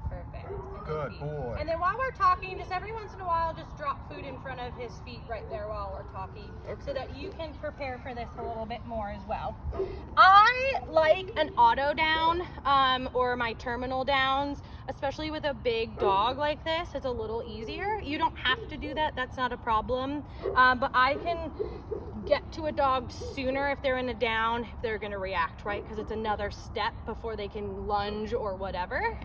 Perfect. And Good feed. boy. And then while we're talking, just every once in a while, just drop food in front of his feet right there while we're talking, so that you can prepare for this a little bit more as well. I like an auto down, or my terminal downs, especially with a big dog like this. It's a little easier. You don't have to do that. That's not a problem. But I can get to a dog sooner if they're in a down, if they're going to react, right? Because it's another step before they can lunge or whatever.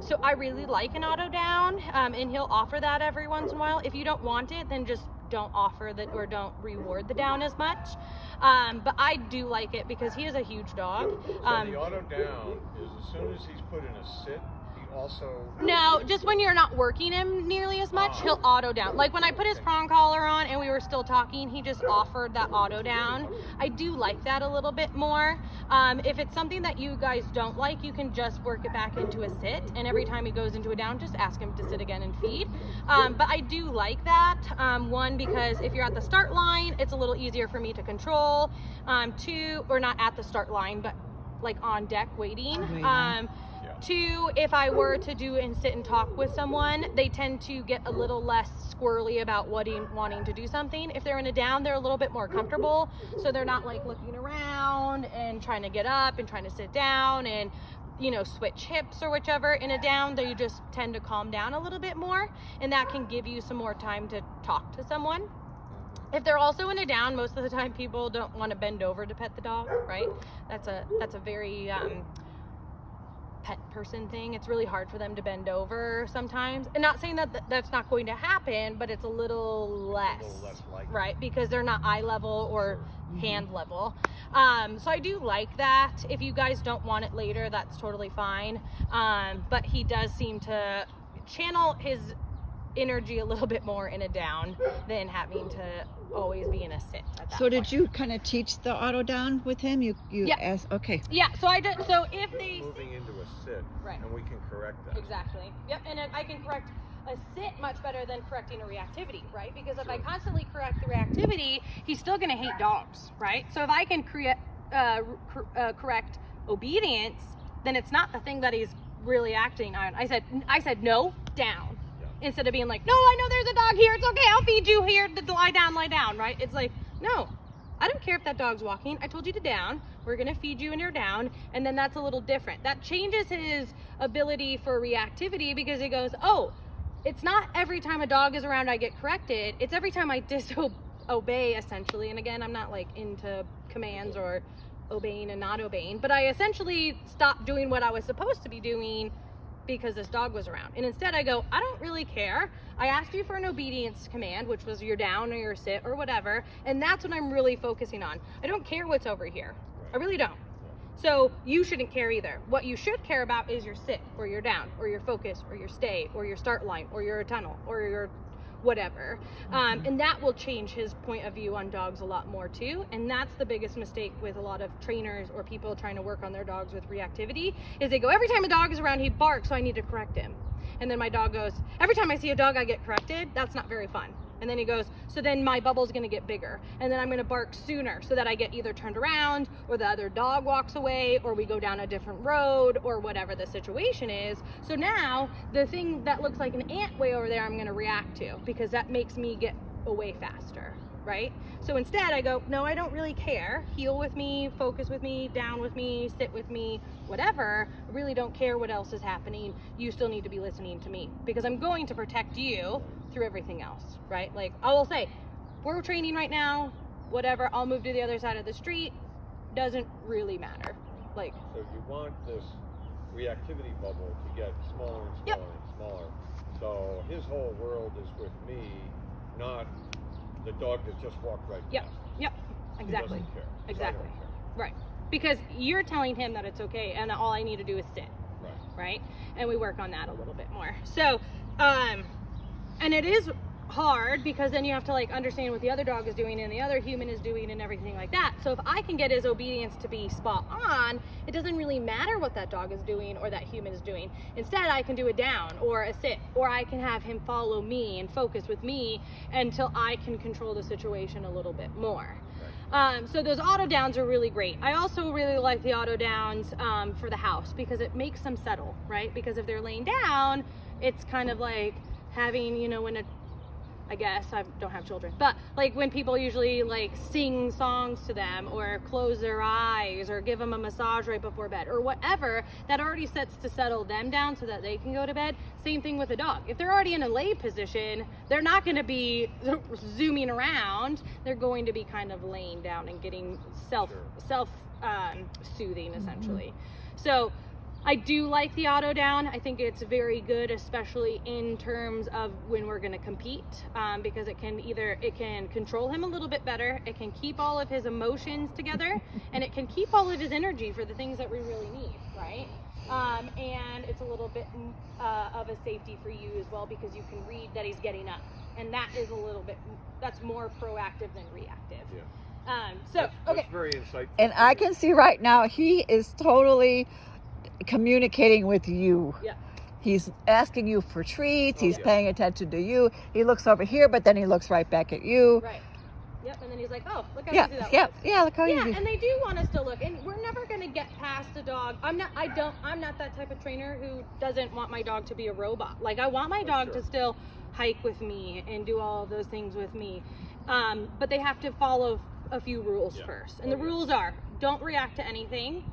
So I really like an auto down, and he'll offer that every once in a while. If you don't want it, then just don't offer that or don't reward the down as much. But I do like it because he is a huge dog. So the auto down is as soon as he's put in a sit, he also... No, just when you're not working him nearly as much, he'll auto down. Like when I put his prong collar on and we were still talking, he just offered that auto down. I do like that a little bit more. If it's something that you guys don't like, you can just work it back into a sit, and every time he goes into a down, just ask him to sit again and feed. But I do like that. 1, because if you're at the start line, it's a little easier for me to control. 2, or not at the start line, but like on deck waiting. Waiting. Two, if I were to do and sit and talk with someone, they tend to get a little less squirrely about wanting to do something. If they're in a down, they're a little bit more comfortable, so they're not like looking around and trying to get up and trying to sit down and, you know, switch hips or whichever. In a down, they just tend to calm down a little bit more, and that can give you some more time to talk to someone. If they're also in a down, most of the time people don't want to bend over to pet the dog, right? That's a very pet person thing. It's really hard for them to bend over sometimes, and not saying that that's not going to happen, but it's a little less likely. Right, because they're not eye level or hand level. So I do like that. If you guys don't want it later, that's totally fine. But he does seem to channel his energy a little bit more in a down than having to always be in a sit at that So did point. you kind of teach the auto down with him? You Yeah. asked, okay. Yeah, so I did. So if they Moving into a sit, Right. and we can correct that. Exactly. Yep. And then I can correct a sit much better than correcting a reactivity, right? Because if I Sure. constantly correct the reactivity, he's still going to hate dogs, right? So if I can correct obedience, then it's not the thing that he's really acting on. I said no, down. Yeah. Instead of being like, no, I know there's a dog here. It's okay. I'll feed you here. Lie down, right? It's like, no, I don't care if that dog's walking. I told you to down. We're going to feed you and you're down. And then that's a little different. That changes his ability for reactivity, because he goes, oh, it's not every time a dog is around I get corrected. It's every time I disobey, essentially. And again, I'm not like into commands or obeying and not obeying, but I essentially stopped doing what I was supposed to be doing because this dog was around. And instead I go, I don't really care. I asked you for an obedience command, which was your down or your sit or whatever. And that's what I'm really focusing on. I don't care what's over here. I really don't. So you shouldn't care either. What you should care about is your sit or your down or your focus or your stay or your start line or your tunnel or your whatever. And that will change his point of view on dogs a lot more too. And that's the biggest mistake with a lot of trainers or people trying to work on their dogs with reactivity, is they go, every time a dog is around, he barks, so I need to correct him. And then my dog goes, every time I see a dog, I get corrected. That's not very fun. And then he goes, so then my bubble's gonna get bigger. And then I'm gonna bark sooner so that I get either turned around or the other dog walks away or we go down a different road or whatever the situation is. So now the thing that looks like an ant way over there, I'm gonna react to, because that makes me get away faster, right? So instead I go, no, I don't really care. Heel with me, focus with me, down with me, sit with me, whatever. I really don't care what else is happening. You still need to be listening to me, because I'm going to protect you through everything else, right? Like I will say, we're training right now, whatever, I'll move to the other side of the street, doesn't really matter. Like, So you want this reactivity bubble to get smaller and smaller Yep. and smaller. So his whole world is with me, not the dog that just walked right Yep. past us. Yep. He Exactly. doesn't care. 'Cause I Exactly. don't care. Right. Because you're telling him that it's okay and all I need to do is sit. Right. Right? And we work on that a little bit more. So, and it is hard, because then you have to like understand what the other dog is doing and the other human is doing and everything like that. So if I can get his obedience to be spot on, it doesn't really matter what that dog is doing or that human is doing. Instead, I can do a down or a sit, or I can have him follow me and focus with me until I can control the situation a little bit more. So those auto downs are really great. I also really like the auto downs for the house, because it makes them settle, right? Because if they're laying down, it's kind of like having, you know, I guess I don't have children, but like when people usually like sing songs to them or close their eyes or give them a massage right before bed or whatever, that already sets to settle them down so that they can go to bed. Same thing with a dog. If they're already in a lay position, they're not going to be zooming around. They're going to be kind of laying down and getting self-soothing essentially. So I do like the auto down. I think it's very good, especially in terms of when we're going to compete, because it can control him a little bit better. It can keep all of his emotions together, and it can keep all of his energy for the things that we really need, right? And it's a little bit of a safety for you as well, because you can read that he's getting up, and that is that's more proactive than reactive. Yeah. So That's very insightful. And I can see right now he is totally communicating with you. Yeah. He's asking you for treats. Oh, He's yeah. paying attention to you. He looks over here, but then he looks right back at you. Right. Yep, and then he's like, oh, look how Yeah, easy that yep, was. yeah. Look how Yeah, easy. and they do want us to look, and we're never gonna get past a dog. I'm not that type of trainer who doesn't want my dog to be a robot. Like, I want my dog to still hike with me and do all of those things with me. But they have to follow a few rules first. And the rules are, don't react to anything.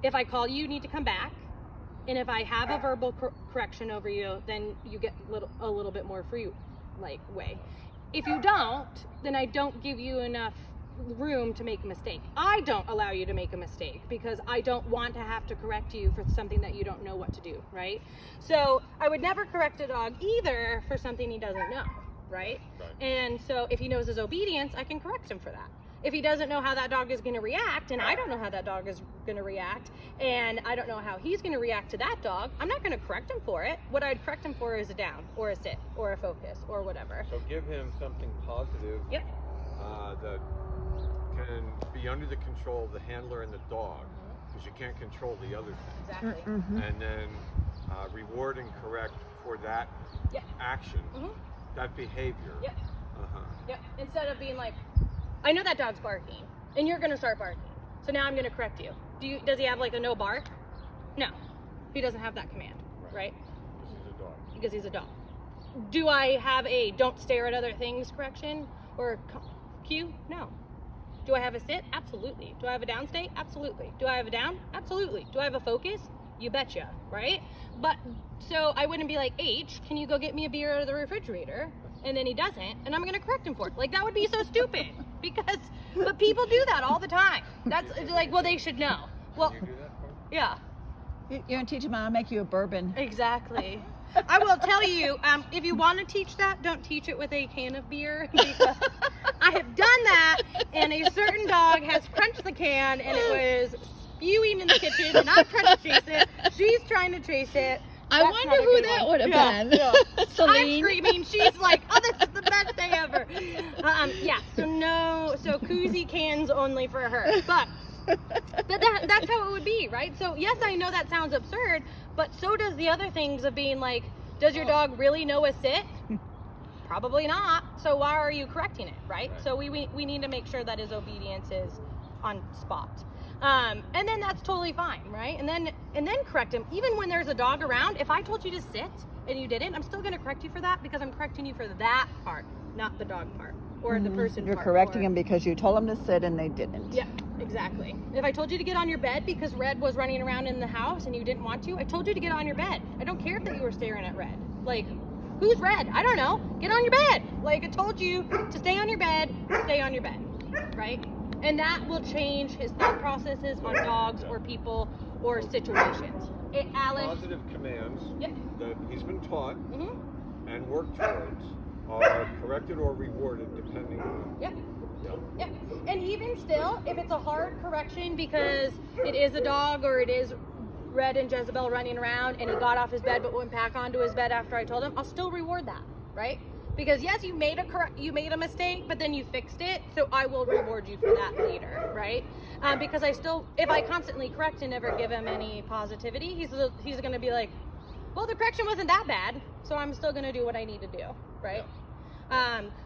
If I call you, you need to come back. And if I have a verbal correction over you, then you get a little bit more free way. If you don't, then I don't give you enough room to make a mistake. I don't allow you to make a mistake because I don't want to have to correct you for something that you don't know what to do, right? So I would never correct a dog either for something he doesn't know, right? And so if he knows his obedience, I can correct him for that. If he doesn't know how that dog is going to react, and I don't know how that dog is going to react, and I don't know how he's going to react to that dog, I'm not going to correct him for it. What I'd correct him for is a down, or a sit, or a focus, or whatever. So give him something positive that can be under the control of the handler and the dog, because you can't control the other things. Exactly. And then reward and correct for that action, that behavior. Yep. Instead of being like, I know that dog's barking, and you're gonna start barking, so now I'm gonna correct you. Does he have like a no bark? No, he doesn't have that command, right? Because he's a dog. Do I have a don't stare at other things correction or cue? No. Do I have a sit? Absolutely. Do I have a down stay? Absolutely. Do I have a down? Absolutely. Do I have a focus? You betcha, right? But so I wouldn't be like, H, can you go get me a beer out of the refrigerator? And then he doesn't, and I'm gonna correct him for it. Like, that would be so stupid. But people do that all the time. That's like, well, they should know. Well, Can you do that for him? yeah. You're gonna teach him how to make you a bourbon. Exactly. I will tell you, if you want to teach that, don't teach it with a can of beer, because I have done that, and a certain dog has crunched the can, and it was spewing in the kitchen, and I'm trying to chase it. She's trying to chase it. I That's wonder not a who good that one. would have Yeah, been. yeah. I'm Celine. screaming. She's like, oh, this is the best day ever. So koozie cans only for her. But that's how it would be, right? So yes, I know that sounds absurd, but so does the other things of being like, does your dog really know a sit? Probably not. So why are you correcting it, right? So we need to make sure that his obedience is on spot. And then that's totally fine, right? And then correct him. Even when there's a dog around, if I told you to sit and you didn't, I'm still going to correct you for that, because I'm correcting you for that part, not the dog part or the person You're part. correcting or- him because you told him to sit and they didn't. Yeah, exactly. If I told you to get on your bed because Red was running around in the house and you didn't want to, I told you to get on your bed. I don't care that you were staring at Red. Like, who's Red? I don't know. Get on your bed. Like, I told you to stay on your bed, stay on your bed, right? And that will change his thought processes on dogs or people or situations. Alice. Positive commands Yep. that he's been taught Mm-hmm. and worked towards are corrected or rewarded depending on. Yep. Yep. And even still, if it's a hard correction because it is a dog or it is Red and Jezebel running around and he got off his bed but went back onto his bed after I told him, I'll still reward that, right? Because yes, you made a mistake, but then you fixed it, so I will reward you for that later, right? Because if I constantly correct and never give him any positivity, he's going to be like, well, the correction wasn't that bad, so I'm still going to do what I need to do, right?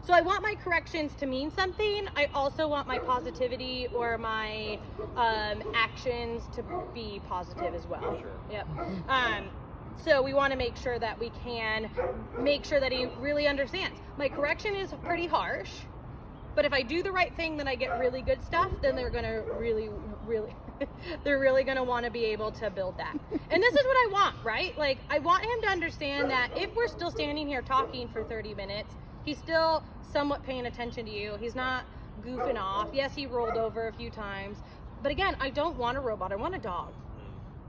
So I want my corrections to mean something. I also want my positivity or my actions to be positive as well. Sure. Yep. So we want to make sure that we can make sure that he really understands. My correction is pretty harsh, but if I do the right thing, then I get really good stuff, then they're going to really they're really going to want to be able to build that. And this is what I want, right? Like, I want him to understand that if we're still standing here talking for 30 minutes, he's still somewhat paying attention to you. He's not goofing off. Yes, he rolled over a few times. But again, I don't want a robot. I want a dog.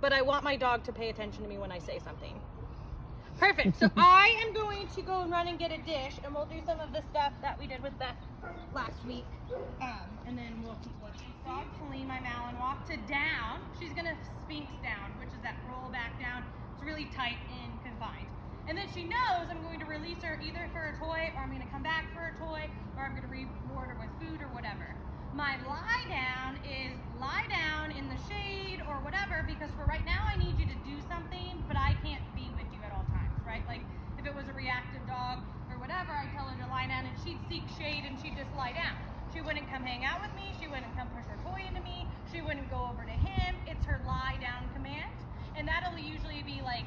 But I want my dog to pay attention to me when I say something. Perfect. So I am going to go and run and get a dish, and we'll do some of the stuff that we did with that last week. And then we'll keep watching. Dog Celine, my Malinois, to down. She's going to Sphinx down, which is that roll back down. It's really tight and confined. And then she knows I'm going to release her either for a toy, or I'm going to come back for a toy, or I'm going to reward her with food or whatever. My lie down is lie down in the shade or whatever, because for right now I need you to do something, but I can't be with you at all times, right? Like if it was a reactive dog or whatever, I tell her to lie down and she'd seek shade and she'd just lie down. She wouldn't come hang out with me. She wouldn't come push her toy into me. She wouldn't go over to him. It's her lie down command. And that'll usually be like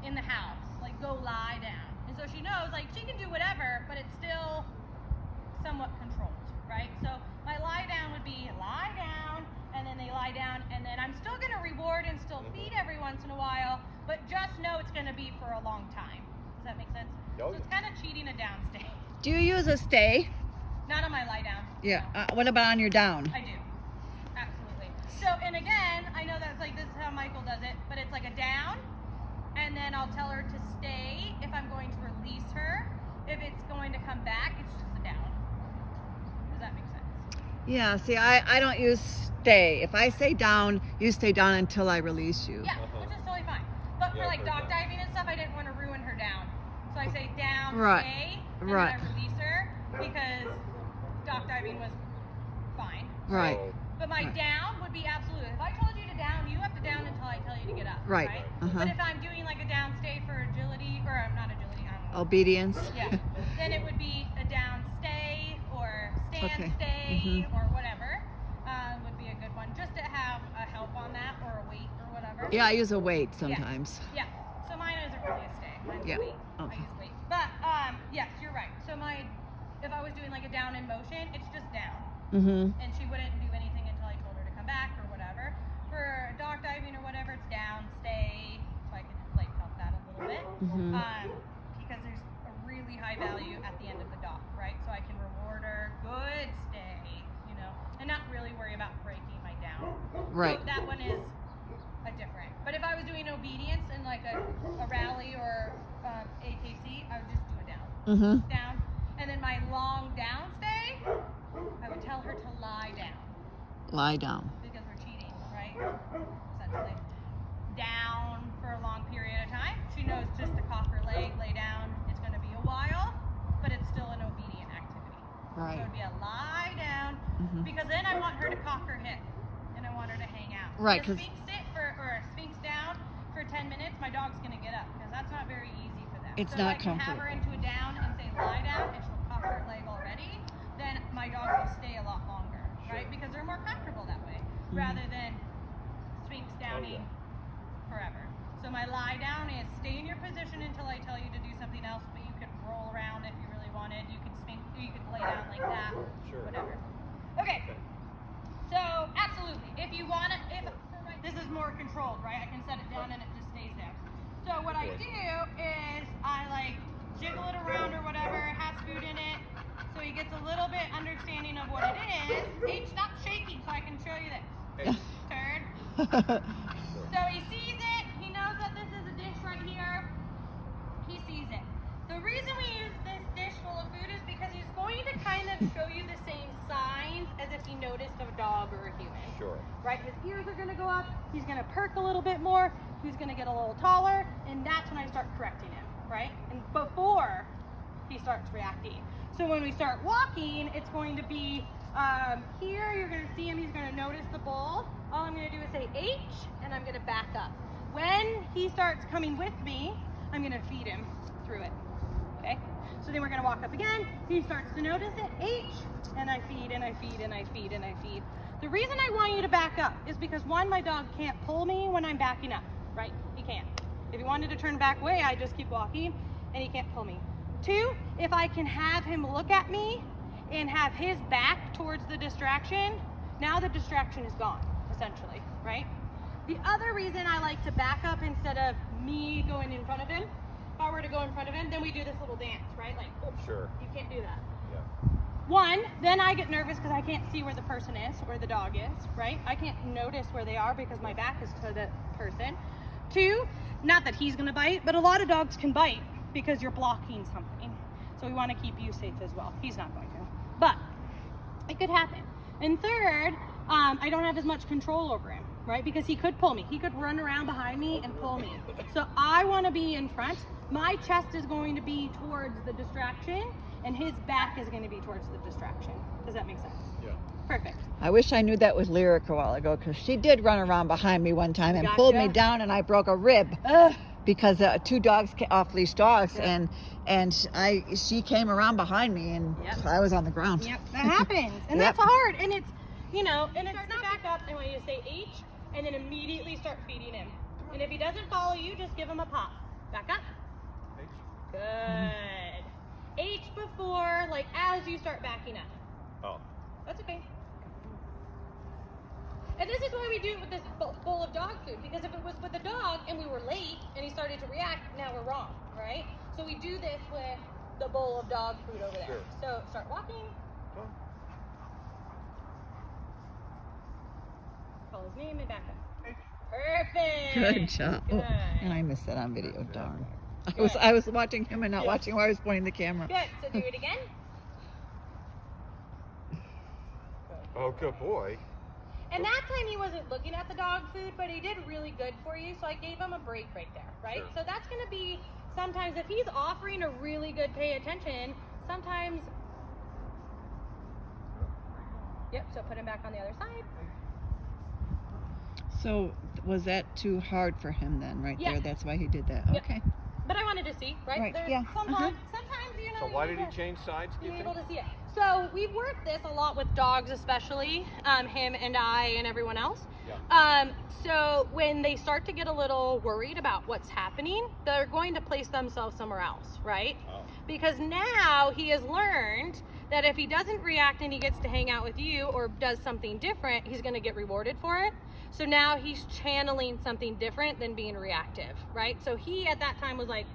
in the house, like go lie down. And so she knows like she can do whatever, but it's still somewhat controlled, right? So my lie down would be lie down, and then they lie down, and then I'm still gonna reward and still feed every once in a while, but just know it's gonna be for a long time. Does that make sense? Oh, So it's kind of cheating a down stay. Do you use a stay? Not on my lie down. Yeah. No. What about on your down? I do. Absolutely. So, and again, I know that's like, this is how Michael does it, but it's like a down, and then I'll tell her to stay if I'm going to release her. If it's going to come back, it's just a down. Does that make sense? Yeah, see, I don't use stay. If I say down, you stay down until I release you. Yeah, which is totally fine. But for Yeah, like for dock down. diving and stuff, I didn't want to ruin her down. So I say down, Right. stay, and Right. then I release her because dock diving was fine. Right. So, But my Right. down would be absolute. If I told you to down, you have to down until I tell you to get up. Right. Right. Uh-huh. But if I'm doing like a down stay for agility, or I'm not agility, I don't know. Obedience. Yeah. Then it would be a down stay or stand Okay. stay Mhm. or whatever. Would be a good one just to have a help on that or a weight or whatever. Yeah, I use a weight sometimes. Yeah. So mine isn't really a stay. Mine's Yeah. a weight. Okay. I use weight. But yes, you're right. So if I was doing like a down in motion, it's just down. Mm-hmm. And she wouldn't do anything until I told her to come back or whatever. For dock diving or whatever, it's down, stay, so I could like help that a little bit. Mhm. Because there's a really high value at the end of the dock, right? So I can reward her, good stay, and not really worry about breaking my down. Right. So that one is a different. But if I was doing obedience in like a rally or AKC, I would just do a down. Mm-hmm. Down. And then my long down stay, I would tell her to lie down Lie down. because we're cheating, right? Essentially. Down for a long period of time. She knows just to cock her leg, lay down. It's going to be a while, but it's still an obedient activity. So it Right. would be a lie down Mhm. because then I want her to cock her hip and I want her to hang out. Right, A 'cause- sphinx sit or a sphinx down for 10 minutes, my dog's going to get up because that's not very easy for them. It's so not if I can have comfort. her into a down and say lie down and she'll cock her leg already, then my dog will stay a lot longer, right? Because they're more comfortable that way rather than sphinx downing forever. So my lie down is stay in your position until I tell you to do something else, but you could roll around if you really wanted. You could sphinx, you could lay down like that, Sure. whatever. Okay. So absolutely, if you want to, this is more controlled, right? I can set it down and it just stays there. So what I do is I like jiggle it around or whatever, it has food in it, so he gets a little bit understanding of what it is. H, stop shaking so I can show you this. Turd. So he sees it, he knows that this is a dish right here, he sees it. The reason we use this dish full of food is because he's going to kind of show you the same signs as if he noticed a dog or a human. Sure. Right, his ears are going to go up, he's going to perk a little bit more, he's going to get a little taller, and that's when I start correcting him, right? And before he starts reacting. So when we start walking, it's going to be here, you're going to see him, he's going to notice the bowl. All I'm going to do is say H, and I'm going to back up. When he starts coming with me, I'm going to feed him through it, okay? So then we're going to walk up again, he starts to notice it, H, and I feed, and I feed, and I feed, and I feed. The reason I want you to back up is because one, my dog can't pull me when I'm backing up, right? He can't. If he wanted to turn back away, I just keep walking, and he can't pull me. Two, if I can have him look at me and have his back towards the distraction, now the distraction is gone, essentially, right? The other reason I like to back up instead of me going in front of him, if I were to go in front of him, then we do this little dance, right? Like, oops, Sure. you can't do that. Yeah. One, then I get nervous because I can't see where the person is, where the dog is, right? I can't notice where they are because my back is to the person. Two, not that he's gonna bite, but a lot of dogs can bite because you're blocking something. So we wanna keep you safe as well. He's not going to, but it could happen. And third, I don't have as much control over him, right? Because he could pull me. He could run around behind me and pull me. So I wanna be in front. My chest is going to be towards the distraction and his back is going to be towards the distraction. Does that make sense? Yeah. Perfect. I wish I knew that with Lyric a while ago because she did run around behind me one time and pulled me Gotcha. down and I broke a rib. Ugh. because two dogs, off-leash dogs, Yep. and she came around behind me, and Yep. I was on the ground. Yep, that happens, and Yep. that's hard. And it's, and it's not back up. I want you to say H, and then immediately start feeding him. And if he doesn't follow you, just give him a pop. Back up. Good. H before, like as you start backing up. Oh. That's okay. And this is why we do it with this bowl of dog food, because if it was with a dog and we were late and he started to react, now we're wrong, right? So we do this with the bowl of dog food over there. Sure. So start walking. Come. Call his name and back up. Perfect. Good job. Good. Oh, and I missed that on video. Darn. Good. I was watching him and not Yeah. watching where I was pointing the camera. Good. So do it again. Oh, good boy. And that time he wasn't looking at the dog food, but he did really good for you, so I gave him a break right there, right? Sure. So that's going to be, sometimes if he's offering a really good pay attention, sometimes, yep, so put him back on the other side. So was that too hard for him then, right Yeah. there? That's why he did that. Yep. Okay. But I wanted to see, right? Right, There's yeah, sometimes, you know. So why did he you change sides, do Be you able think? to see it. So we've worked this a lot with dogs, especially him and I and everyone else. Yeah. So when they start to get a little worried about what's happening, they're going to place themselves somewhere else, right? Oh. Because now he has learned that if he doesn't react and he gets to hang out with you or does something different, he's going to get rewarded for it. So now he's channeling something different than being reactive, right? So he at that time was like,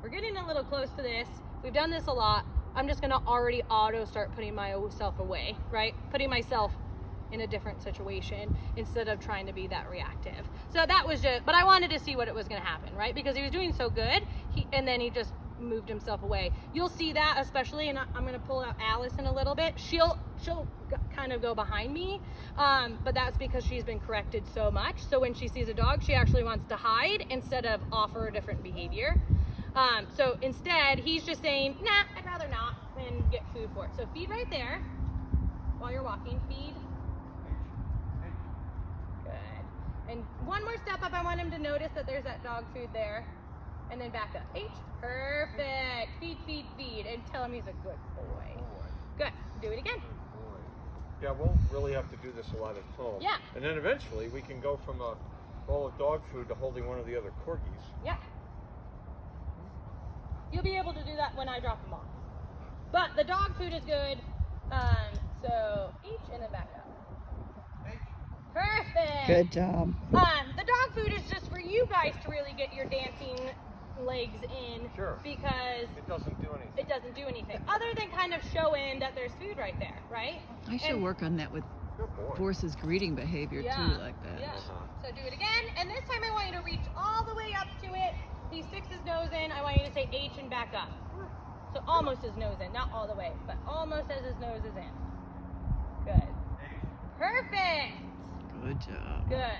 we're getting a little close to this. We've done this a lot. I'm just gonna already auto start putting myself away, right? Putting myself in a different situation instead of trying to be that reactive. So that was just, but I wanted to see what it was gonna happen, right? Because he was doing so good, and then he just moved himself away. You'll see that especially, and I'm gonna pull out Alice in a little bit. She'll kind of go behind me, but that's because she's been corrected so much. So when she sees a dog, she actually wants to hide instead of offer a different behavior. So instead, he's just saying, nah, I'd rather not, and get food for it. So feed right there while you're walking, feed. Good. And one more step up, I want him to notice that there's that dog food there. And then back up. H. Perfect. Feed, feed, feed. And tell him he's a good boy. Good. Do it again. Yeah, we'll really have to do this a lot at home. Yeah. And then eventually we can go from a bowl of dog food to holding one of the other corgis. Yeah. You'll be able to do that when I drop them off. But the dog food is good. So H and then back up. Perfect. Good job. The dog food is just for you guys to really get your dancing legs in. Sure. Because It doesn't do anything. it doesn't do anything other than kind of showing that there's food right there, right? I should And- work on that with Good boy. Force's greeting behavior Yeah. too, like that. Yeah. So do it again, and this time I want you to reach all the way up to it. He sticks his nose in. I want you to say H and back up. So almost his nose in, not all the way, but almost as his nose is in. Good. Perfect. Good job. Good.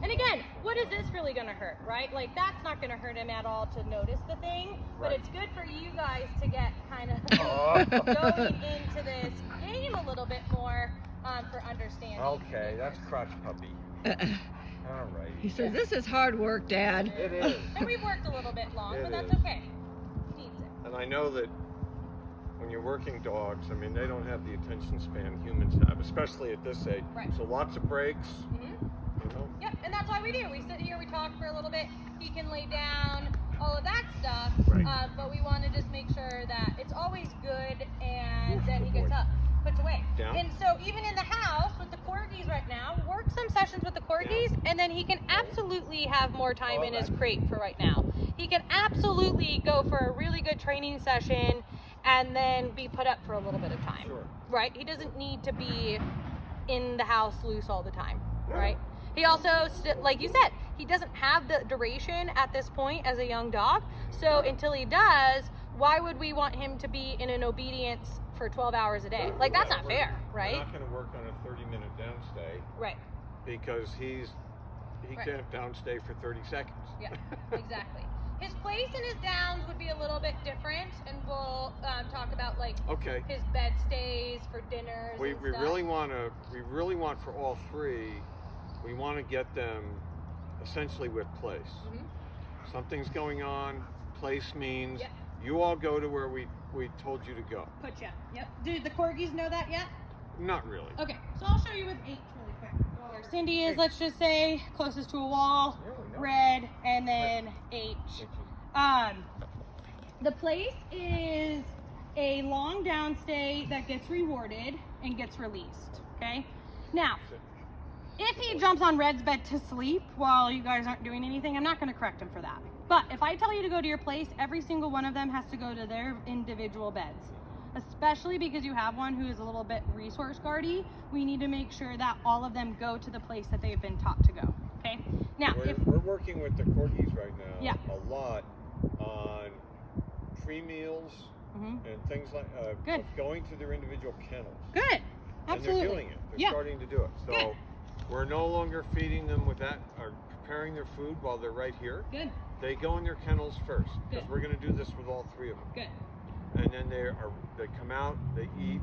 And again, what is this really going to hurt, right? Like, that's not going to hurt him at all to notice the thing, but Right. it's good for you guys to get kind of Oh. going into this game a little bit more for understanding. Okay, that's crotch puppy. All right. He says, "This is hard work, Dad." It is. And we've worked a little bit long, It but that's is. okay. He needs it. And I know that when you're working dogs, I mean, they don't have the attention span humans have, especially at this age. Right. So lots of breaks, Mm-hmm. you know. Yep, and that's why we do. We sit here, we talk for a little bit. He can lay down, all of that stuff. Right. But we want to just make sure that it's always good, and then he Good gets boy. up, puts away. Down. And so even in the house with the corgis right now, work some sessions with the corgis, and then he can absolutely have more time in his crate for right now. He can absolutely go for a really good training session and then be put up for a little bit of time. Sure. Right? He doesn't need to be in the house loose all the time, right? He also, like you said, he doesn't have the duration at this point as a young dog. So until he does, why would we want him to be in an obedience for 12 hours a day? Like, that's not fair, We're right? not going to work on a 30-minute downstay Right. because he Right. can't downstay for 30 seconds. Yeah, exactly. His place and his downs would be a little bit different, and we'll talk about like Okay. his bed stays for dinners. We and stuff. really want for all three, we want to get them essentially with place. Mhm. Something's going on. Place means Yep. you all go to where we told you to go. Put ya. Yep. Did the corgis know that yet? Not really. Okay, so I'll show you with Aitch really quick. Where Cindy is, let's just say, closest to a wall, Yeah, we know. red, and then Aitch. The place is a long downstay that gets rewarded and gets released, okay? Now, if he jumps on Red's bed to sleep while you guys aren't doing anything, I'm not gonna correct him for that. But if I tell you to go to your place, every single one of them has to go to their individual beds. Especially because you have one who is a little bit resource guardy, we need to make sure that all of them go to the place that they've been taught to go, okay? Now, We're working with the corgis right now Yeah. a lot on pre-meals Mhm. and things like Good. going to their individual kennels. Good, absolutely. And they're doing it. They're Yeah. starting to do it. So Good. we're no longer feeding them with that or preparing their food while they're right here. Good, They go in their kennels first because Good. we're going to do this with all three of them. good. And then they come out, they eat,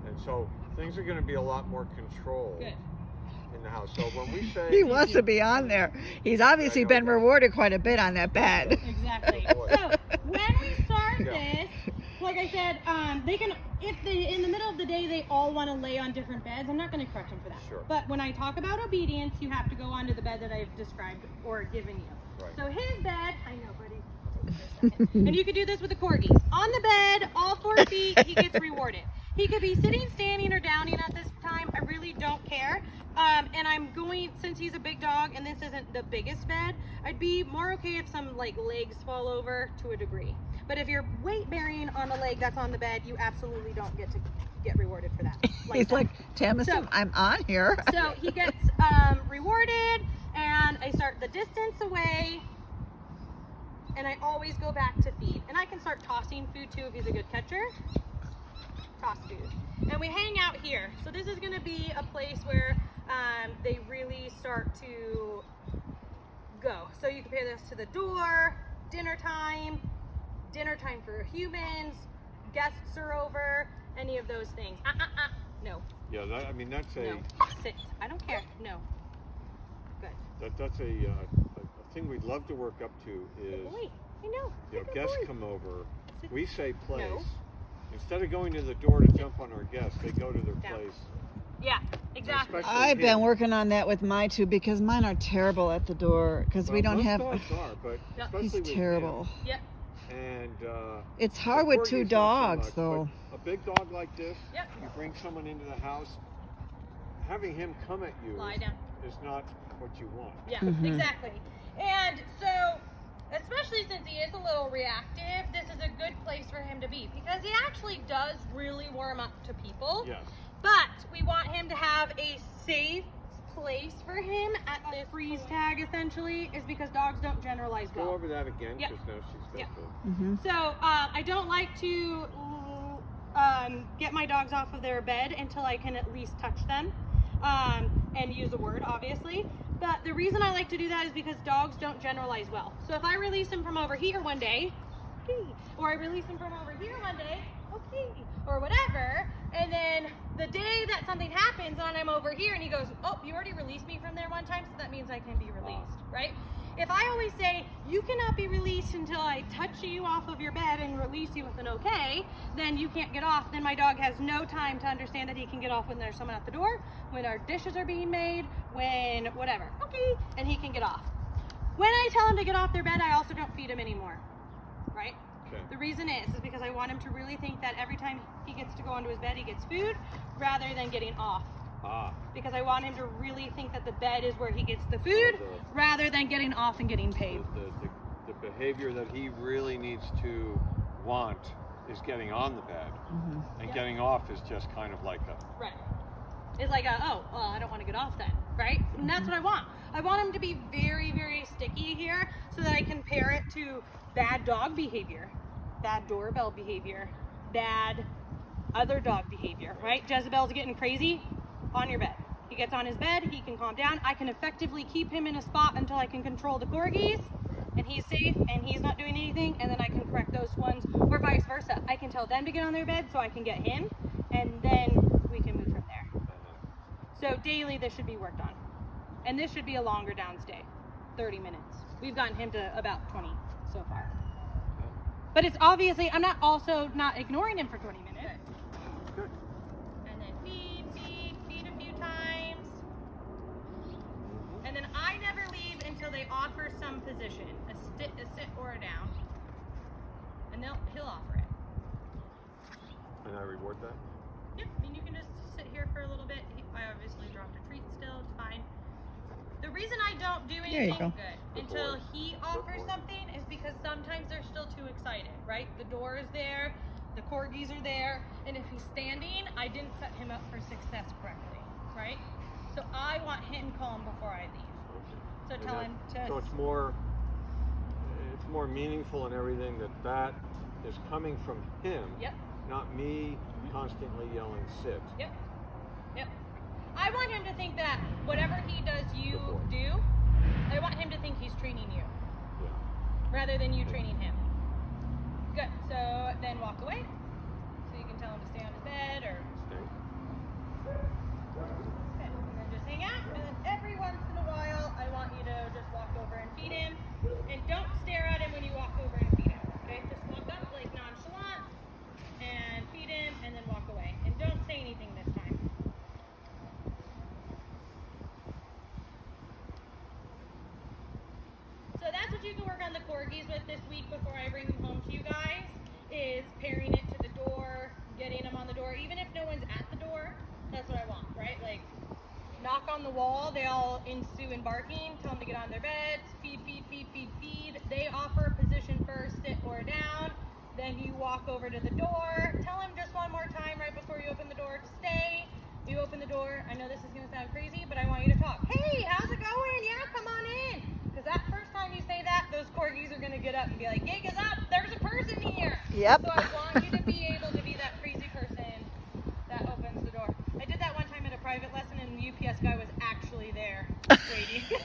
and so things are going to be a lot more controlled Good. in the house. So when we say He wants to be on there. He's obviously I know. been rewarded quite a bit on that bed. Exactly. Oh, boy. So when we start Yeah. this, like I said, they can, if they, in the middle of the day, they all want to lay on different beds, I'm not going to correct them for that. Sure. But when I talk about obedience, you have to go onto the bed that I've described or given you. Right. So his bed, I know, buddy. For a second. And you could do this with the corgis. On the bed, all 4 feet, he gets rewarded. He could be sitting, standing, or downing at this time. I really don't care. And I'm going, since he's a big dog and this isn't the biggest bed, I'd be more okay if some like legs fall over to a degree. But if you're weight bearing on a leg that's on the bed, you absolutely don't get to get rewarded for that. He's that. like, Tamison, So- I'm on here. So he gets rewarded, and I start the distance away, and I always go back to feed. And I can start tossing food too if he's a good catcher. Toss food. And we hang out here. So this is going to be a place where they really start to go. So you compare this to the door, dinner time for humans, guests are over, any of those things. No. Yeah, that's a No. Sit. I don't care. No. Good. that's a thing we'd love to work up to is Wait. I know. Good guests boy. come over. Sit. We say place. No. Instead of going to the door to jump on our guests, they go to their Down. place. Yeah. Exactly. Especially I've been him. working on that with my two because mine are terrible at the door because we Well, don't most have. dogs are, but Yeah. especially He's with him. terrible. Yep. And It's hard with corgis, two not so dogs, much, though. but a big dog like this, Yep. you bring someone into the house, having him come at you Lie down. is not what you want. Yeah, Mhm. exactly. And so, especially since he is a little reactive, this is a good place for him to be because he actually does really warm up to people. Yes. But we want him to have a safe place for him at the freeze tag, essentially, is because dogs don't generalize Go well. over that again Yep. because now she's got Yep. the. Hmm. So I don't like to get my dogs off of their bed until I can at least touch them and use a word, obviously. But the reason I like to do that is because dogs don't generalize well. So if I release him from over here one day, okay, or I release him from over here one day, okay, or whatever, and then the day that something happens and I'm over here and he goes, oh, you already released me from there one time, so that means I can be released, right? If I always say, you cannot be released until I touch you off of your bed and release you with an okay, then you can't get off. Then my dog has no time to understand that he can get off when there's someone at the door, when our dishes are being made, when whatever. Okay, and he can get off. When I tell him to get off their bed, I also don't feed him anymore, right? Okay. The reason is because I want him to really think that every time he gets to go onto his bed, he gets food rather than getting off. Ah. Because I want him to really think that the bed is where he gets the food rather than getting off and getting paid. The behavior that he really needs to want is getting on the bed, and Yeah. getting off is just kind of like a. Right. It's like, oh, well, I don't want to get off then, right? And that's what I want. I want him to be very, very sticky here so that I can pair it to bad dog behavior, bad doorbell behavior, bad other dog behavior, right? Jezebel's getting crazy, on your bed. He gets on his bed, he can calm down. I can effectively keep him in a spot until I can control the corgis, and he's safe, and he's not doing anything, and then I can correct those ones, or vice versa. I can tell them to get on their bed so I can get him, and then we can move from there. So daily, this should be worked on. And this should be a longer downstay. 30 minutes. We've gotten him to about 20 so far. But it's obviously, I'm not also not ignoring him for 20 minutes. Good. And then feed a few times. And then I never leave until they offer some position, a sit or a down. And he'll offer it. And I reward that? Yep, and you can just sit here for a little bit. I obviously dropped a treat still, it's fine. The reason I don't do anything go. good until he offers something is because sometimes they're still too excited, right? The door is there, the corgis are there, and if he's standing, I didn't set him up for success correctly, right? So I want him calm before I leave. So And tell that- him to... So it's more meaningful and everything that is coming from him, Yep. not me constantly yelling sit. Yep. Yep. I want him to think that whatever he does, you do. I want him to think he's training you Yeah. rather than you training him. Good. So then walk away. So you can tell him to stay on his bed or. Stay. Okay. And then just hang out. And then every once in a while, I want you to just walk over and feed him. And don't stare at him when you walk over and feed him. Okay? Just walk up like nonchalant and feed him and then walk away. And don't say anything this time. So that's what you can work on the corgis with this week before I bring them home to you guys, is pairing it to the door, getting them on the door, even if no one's at the door. That's what I want, right? Like, knock on the wall, they all ensue in barking, tell them to get on their beds, feed. They offer a position first, sit or down. Then you walk over to the door, tell them just one more time right before you open the door to stay. You open the door. I know this is going to sound crazy, but I want you to talk. Hey, how's it going? Yeah, come on in. Because that first time you say that, those corgis are going to get up and be like, gig is up. There's a person here. Yep. So I want you to be able to be that crazy person that opens the door. I did that one time at a private lesson, and the UPS guy was actually there waiting.